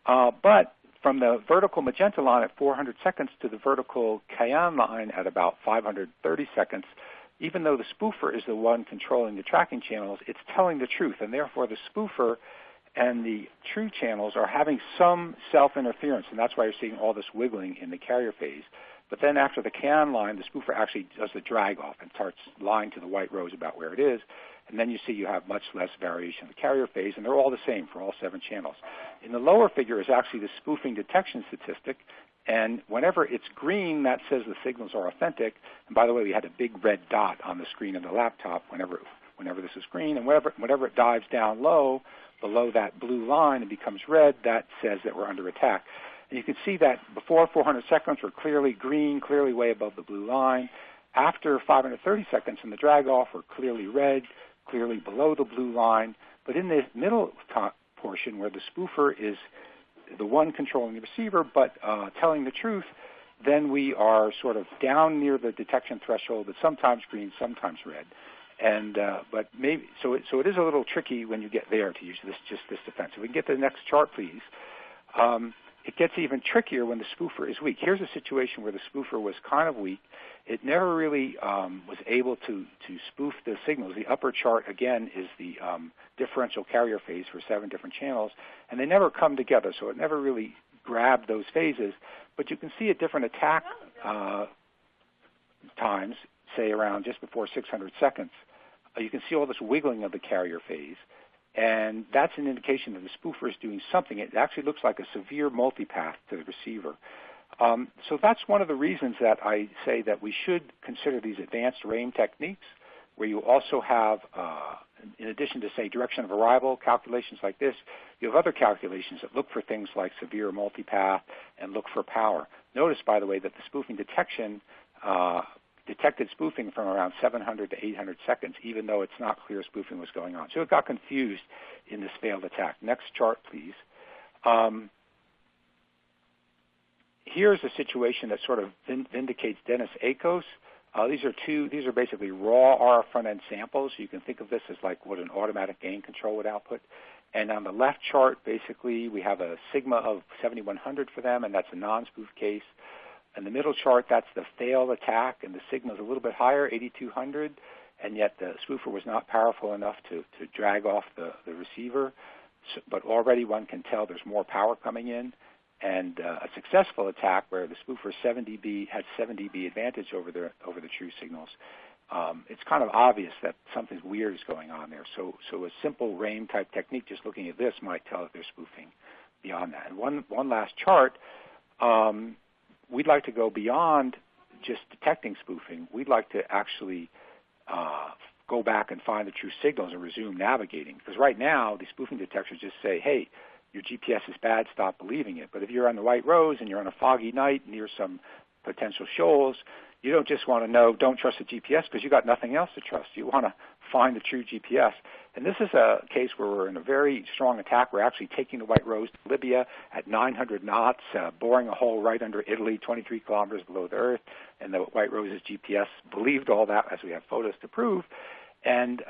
but from the vertical magenta line at 400 seconds to the vertical cyan line at about 530 seconds, even though the spoofer is the one controlling the tracking channels, it's telling the truth, and therefore the spoofer and the true channels are having some self-interference, and that's why you're seeing all this wiggling in the carrier phase. But then after the cyan line, the spoofer actually does the drag off and starts lying to the white rows about where it is, and then you see you have much less variation in the carrier phase, and they're all the same for all 7 channels. In the lower figure is actually the spoofing detection statistic, and whenever it's green, that says the signals are authentic. And by the way, we had a big red dot on the screen of the laptop whenever this is green, and whenever it dives down low, below that blue line and becomes red, that says that we're under attack. And you can see that before 400 seconds, we're clearly green, clearly way above the blue line. After 530 seconds in the drag off, we're clearly red, clearly below the blue line. But in the middle top portion, where the spoofer is the one controlling the receiver but telling the truth, then we are sort of down near the detection threshold, but sometimes green, sometimes red. And but maybe so it is a little tricky when you get there to use this defense. If we can get to the next chart, please. It gets even trickier when the spoofer is weak. Here's a situation where the spoofer was kind of weak. It never really was able to spoof the signals. The upper chart, again, is the differential carrier phase for 7 different channels, and they never come together, so it never really grabbed those phases. But you can see at different attack times, say around just before 600 seconds, you can see all this wiggling of the carrier phase. And that's an indication that the spoofer is doing something. It actually looks like a severe multipath to the receiver. So that's one of the reasons that I say that we should consider these advanced RAIM techniques, where you also have, in addition to, say, direction of arrival calculations like this, you have other calculations that look for things like severe multipath and look for power. Notice, by the way, that the spoofing detection detected spoofing from around 700 to 800 seconds, even though it's not clear spoofing was going on. So it got confused in this failed attack. Next chart, please. Here's a situation that sort of vindicates Dennis Akos. These are basically raw RF front-end samples. You can think of this as like what an automatic gain control would output. And on the left chart, basically, we have a sigma of 7100 for them, and that's a non-spoof case. In the middle chart, that's the failed attack, and the sigma is a little bit higher, 8200, and yet the spoofer was not powerful enough to drag off the receiver. So, but already one can tell there's more power coming in. And a successful attack where the spoofer 7 dB had 7 dB advantage over the true signals. It's kind of obvious that something weird is going on there. So a simple RAIM type technique, just looking at this, might tell if they're spoofing beyond that. And one last chart. We'd like to go beyond just detecting spoofing. We'd like to actually go back and find the true signals and resume navigating. Because right now, the spoofing detectors just say, hey, your GPS is bad, stop believing it. But if you're on the white rows and you're on a foggy night near some potential shoals, you don't just want to know, don't trust the GPS because you got nothing else to trust. You want to find the true GPS. And this is a case where we're in a very strong attack. We're actually taking the white rose to Libya at 900 knots, boring a hole right under Italy, 23 kilometers below the earth. And the white rose's GPS believed all that, as we have photos to prove. And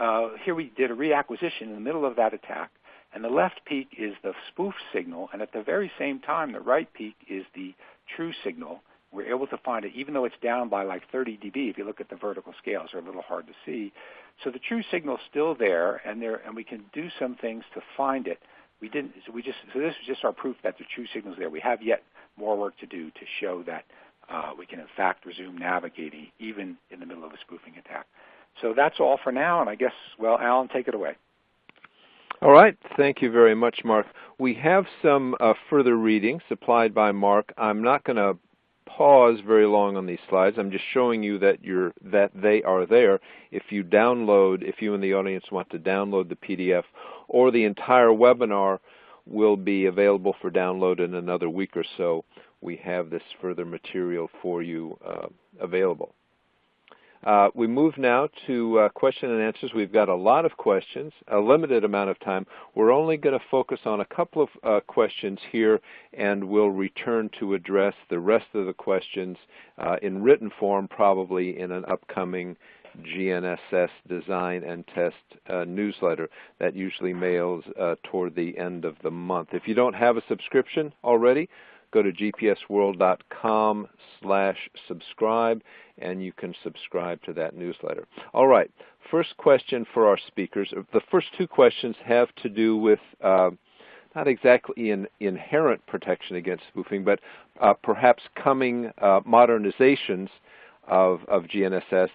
here we did a reacquisition in the middle of that attack. And the left peak is the spoof signal, and at the very same time, the right peak is the true signal. We're able to find it, even though it's down by like 30 dB. If you look at the vertical scales, they're a little hard to see. So the true signal's still there, and we can do some things to find it. So this is just our proof that the true signal's there. We have yet more work to do to show that we can in fact resume navigating even in the middle of a spoofing attack. So that's all for now, and I guess, well, Alan, take it away.
All right. Thank you very much, Mark. We have some further reading supplied by Mark. I'm not going to pause very long on these slides. I'm just showing you that they are there. If you in the audience want to download the PDF, or the entire webinar will be available for download in another week or so, we have this further material for you available. We move now to question and answers. We've got a lot of questions, a limited amount of time. We're only going to focus on a couple of questions here, and we'll return to address the rest of the questions in written form, probably in an upcoming GNSS design and test newsletter that usually mails toward the end of the month. If you don't have a subscription already, go to gpsworld.com/subscribe, and you can subscribe to that newsletter. All right, first question for our speakers. The first two questions have to do with not exactly an inherent protection against spoofing, but perhaps coming modernizations of GNSS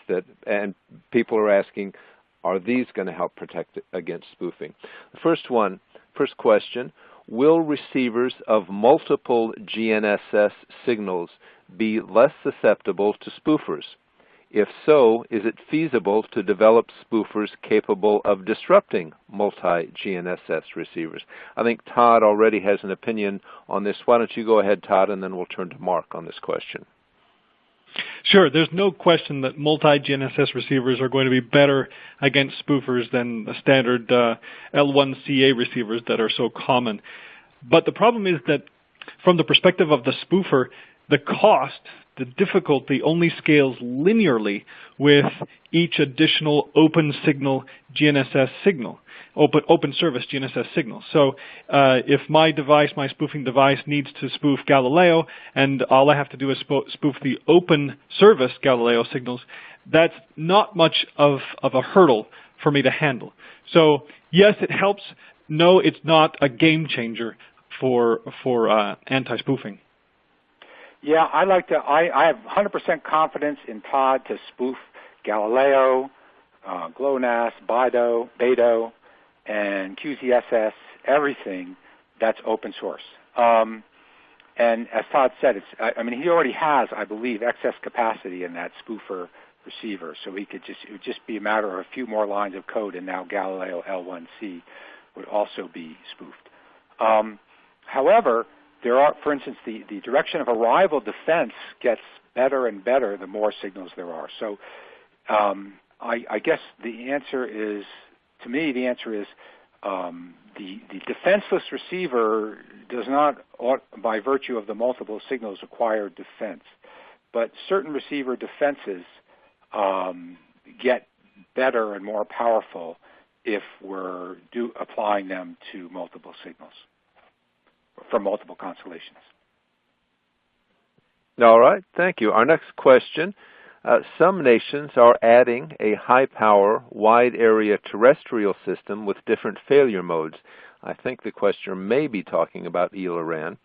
and people are asking, are these going to help protect against spoofing? The first question, will receivers of multiple GNSS signals be less susceptible to spoofers? If so, is it feasible to develop spoofers capable of disrupting multi-GNSS receivers? I think Todd already has an opinion on this. Why don't you go ahead, Todd, and then we'll turn to Mark on this question.
Sure. There's no question that multi-GNSS receivers are going to be better against spoofers than the standard L1CA receivers that are so common. But the problem is that from the perspective of the spoofer, the cost, the difficulty only scales linearly with each additional open signal GNSS signal, open service GNSS signal. So if my spoofing device needs to spoof Galileo, and all I have to do is spoof the open service Galileo signals, that's not much of a hurdle for me to handle. So yes, it helps. No, it's not a game changer for anti-spoofing.
Yeah, I have 100% confidence in Todd to spoof Galileo, GLONASS, Beidou, and QZSS, everything that's open source. And as Todd said, he already has, I believe, excess capacity in that spoofer receiver, so it would just be a matter of a few more lines of code, and now Galileo L1C would also be spoofed. However, there are, for instance, the direction of arrival defense gets better and better the more signals there are. So I guess the answer is, to me, the defenseless receiver does not, by virtue of the multiple signals, acquire defense. But certain receiver defenses get better and more powerful if we're applying them to multiple signals from multiple constellations.
All right, thank you. Our next question. Some nations are adding a high-power, wide-area terrestrial system with different failure modes. I think the questioner may be talking about ELRAN.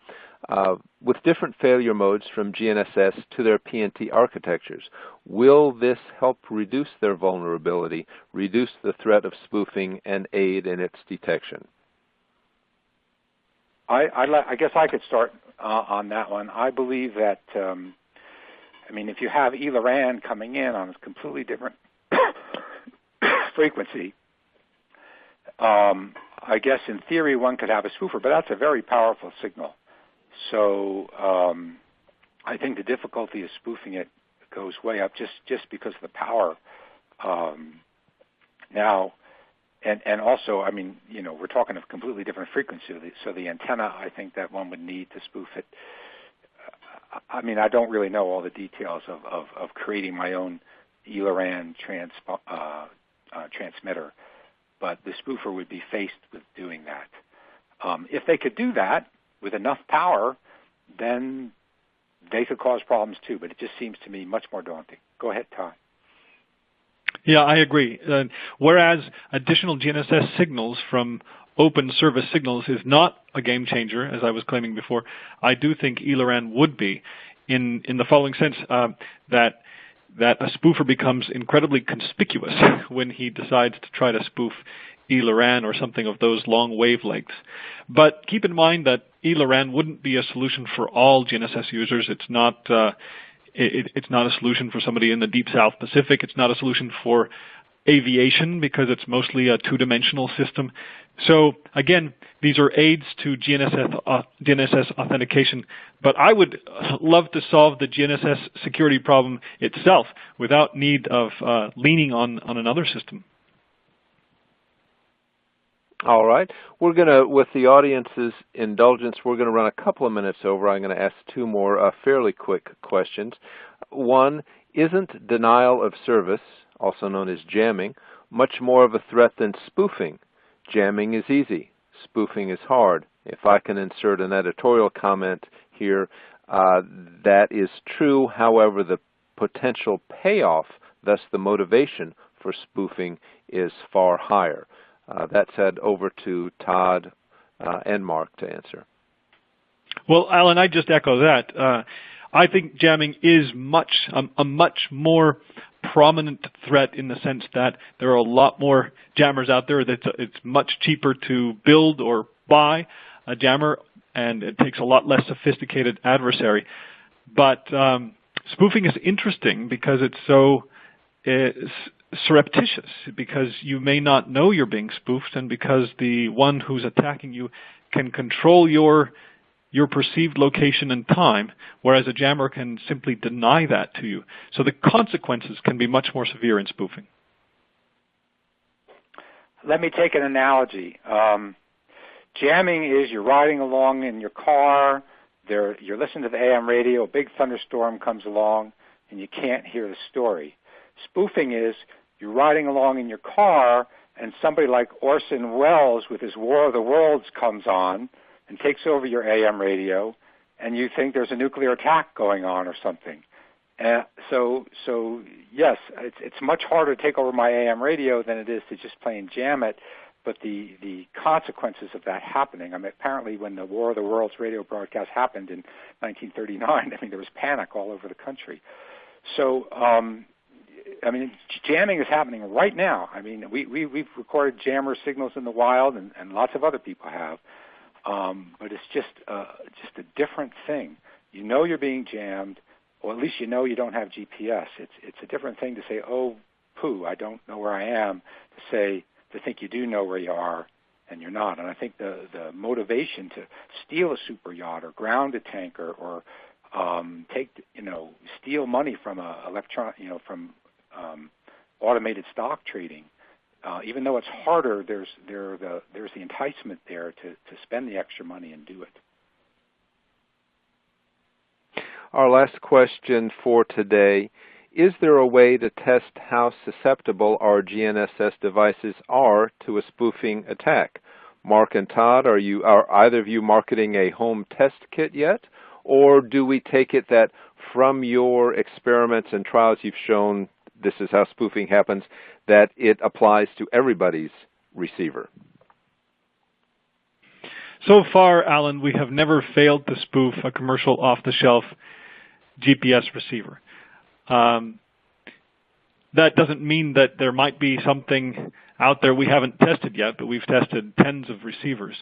With different failure modes from GNSS to their PNT architectures. Will this help reduce their vulnerability, reduce the threat of spoofing, and aid in its detection?
I guess I could start on that one. I believe that, if you have ELRAN coming in on a completely different frequency, I guess in theory one could have a spoofer, but that's a very powerful signal. So I think the difficulty of spoofing it goes way up just because of the power. Now, and also, we're talking of completely different frequency. So the antenna, I think that one would need to spoof it. I don't really know all the details of creating my own ELRAN transmitter, but the spoofer would be faced with doing that. If they could do that with enough power, then they could cause problems too, but it just seems to me much more daunting. Go ahead, Todd.
Yeah, I agree. Whereas additional GNSS signals from open service signals is not a game changer, as I was claiming before, I do think ELRAN would be in the following sense, that a spoofer becomes incredibly conspicuous when he decides to try to spoof ELRAN or something of those long wavelengths. But keep in mind that ELRAN wouldn't be a solution for all GNSS users. It's not a solution for somebody in the deep South Pacific. It's not a solution for aviation because it's mostly a two-dimensional system. So again, These are aids to GNSS authentication, but I would love to solve the GNSS security problem itself without need of leaning on another system.
All right. We're going to, with the audience's indulgence, we're going to run a couple of minutes over. I'm going to ask two more fairly quick questions. One, isn't denial of service, also known as jamming, much more of a threat than spoofing? Jamming is easy. Spoofing is hard. If I can insert an editorial comment here, that is true. However, the potential payoff, thus the motivation for spoofing, is far higher. That said, over to Todd and Mark to answer.
Well, Alan, I just echo that. I think jamming is a much more prominent threat in the sense that there are a lot more jammers out there. It's much cheaper to build or buy a jammer, and it takes a lot less sophisticated adversary. But spoofing is interesting because it's so surreptitious, because you may not know you're being spoofed, and because the one who's attacking you can control your perceived location and time, whereas a jammer can simply deny that to you. So the consequences can be much more severe in spoofing.
Let me take an analogy. Jamming is you're riding along in your car, you're listening to the AM radio, a big thunderstorm comes along, and you can't hear the story. Spoofing is you're riding along in your car, and somebody like Orson Welles with his War of the Worlds comes on and takes over your AM radio, and you think there's a nuclear attack going on or something. So yes, it's much harder to take over my AM radio than it is to just plain jam it, but the consequences of that happening, I mean, apparently when the War of the Worlds radio broadcast happened in 1939, I mean, there was panic all over the country. So, I mean, jamming is happening right now. I mean, we've recorded jammer signals in the wild, and lots of other people have. But it's just a different thing. You know you're being jammed, or at least you know you don't have GPS. It's a different thing to say, oh, pooh, I don't know where I am, to think you do know where you are, and you're not. And I think the motivation to steal a super yacht or ground a tanker or steal money from from automated stock trading. Even though it's harder, there's the enticement there to spend the extra money and do it.
Our last question for today: is there a way to test how susceptible our GNSS devices are to a spoofing attack? Mark and Todd, are either of you marketing a home test kit yet, or do we take it that from your experiments and trials you've shown this is how spoofing happens, that it applies to everybody's receiver?
So far, Alan, we have never failed to spoof a commercial off-the-shelf GPS receiver. That doesn't mean that there might be something out there we haven't tested yet, but we've tested tens of receivers.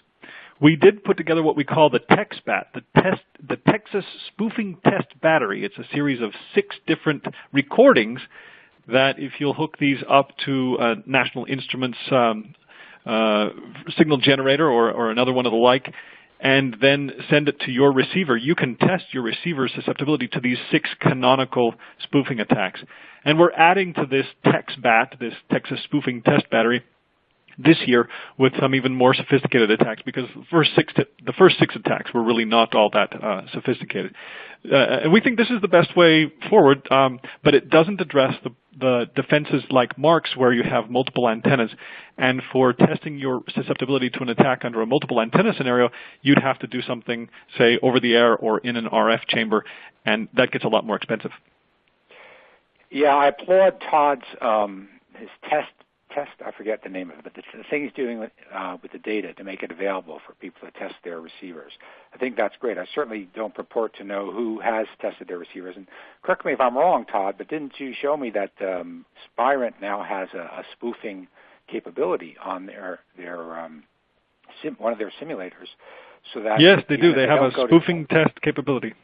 We did put together what we call the TextBat, the Texas Spoofing Test Battery. It's a series of 6 different recordings that if you'll hook these up to a National Instruments signal generator or another one of the like, and then send it to your receiver, you can test your receiver's susceptibility to these 6 canonical spoofing attacks. And we're adding to this TextBat, this Texas Spoofing Test Battery, this year with some even more sophisticated attacks, because the first six attacks were really not all that sophisticated. And we think this is the best way forward, but it doesn't address the defenses like Mark's, where you have multiple antennas. And for testing your susceptibility to an attack under a multiple antenna scenario, you'd have to do something, say, over the air or in an RF chamber, and that gets a lot more expensive.
Yeah, I applaud Todd's his test. I forget the name of it, but the thing he's doing with the data to make it available for people to test their receivers. I think that's great. I certainly don't purport to know who has tested their receivers. And correct me if I'm wrong, Todd, but didn't you show me that Spirent now has a spoofing capability on one of their simulators? So that
yes, they do. They have a spoofing test capability.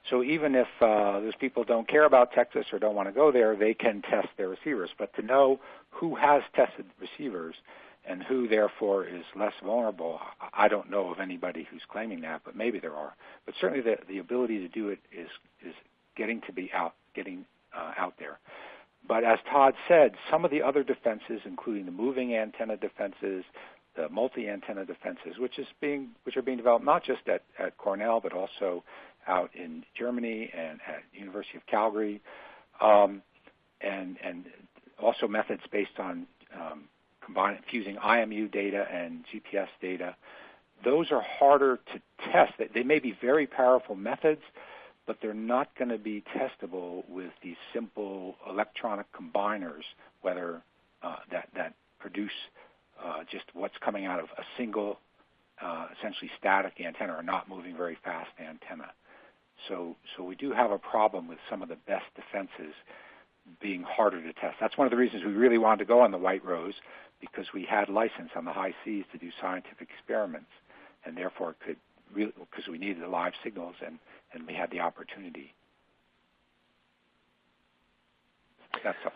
So even if those people don't care about Texas or don't want to go there, they can test their receivers. But to know who has tested receivers and who therefore is less vulnerable. I don't know of anybody who's claiming that, but maybe there are. But certainly the ability to do it is getting out there. But as Todd said, some of the other defenses, including the moving antenna defenses, the multi-antenna defenses, which are being developed not just at Cornell, but also out in Germany and at University of Calgary, and also methods based on fusing IMU data and GPS data. Those are harder to test. They may be very powerful methods, but they're not going to be testable with these simple electronic combiners, whether that produce just what's coming out of a single, essentially static antenna or not moving very fast antenna. So we do have a problem with some of the best defenses being harder to test. That's one of the reasons we really wanted to go on the White Rose, because we had license on the high seas to do scientific experiments, and therefore because we needed the live signals and we had the opportunity. That's all.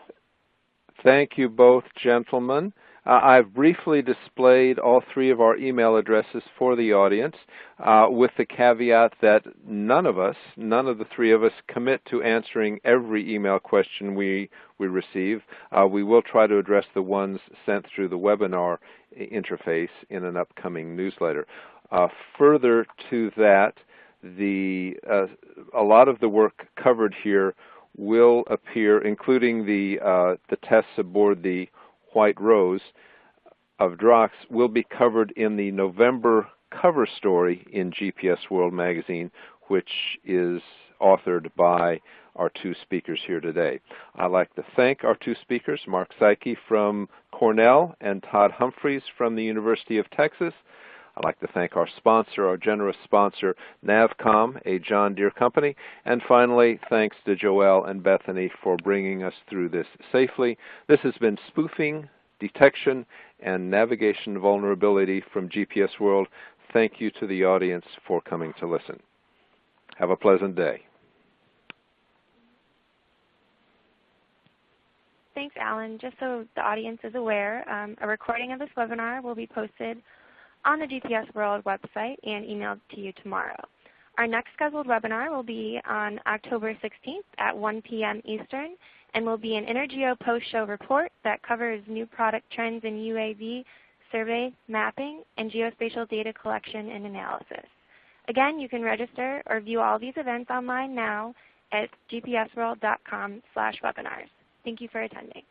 Thank you both, gentlemen. I've briefly displayed all three of our email addresses for the audience, with the caveat that none of the three of us, commit to answering every email question we receive. We will try to address the ones sent through the webinar interface in an upcoming newsletter. Further to that, a lot of the work covered here will appear, including the tests aboard the White Rose of Drox, will be covered in the November cover story in GPS World magazine, which is authored by our two speakers here today. I'd like to thank our two speakers, Mark Psiaki from Cornell and Todd Humphreys from the University of Texas. I'd like to thank our sponsor, our generous sponsor, Navcom, a John Deere company. And finally, thanks to Joelle and Bethany for bringing us through this safely. This has been Spoofing, Detection, and Navigation Vulnerability from GPS World. Thank you to the audience for coming to listen. Have a pleasant day.
Thanks, Alan. Just so the audience is aware, a recording of this webinar will be posted on the GPS World website and emailed to you tomorrow. Our next scheduled webinar will be on October 16th at 1 p.m. Eastern, and will be an InterGeo post-show report that covers new product trends in UAV survey, mapping, and geospatial data collection and analysis. Again, you can register or view all these events online now at gpsworld.com/webinars. Thank you for attending.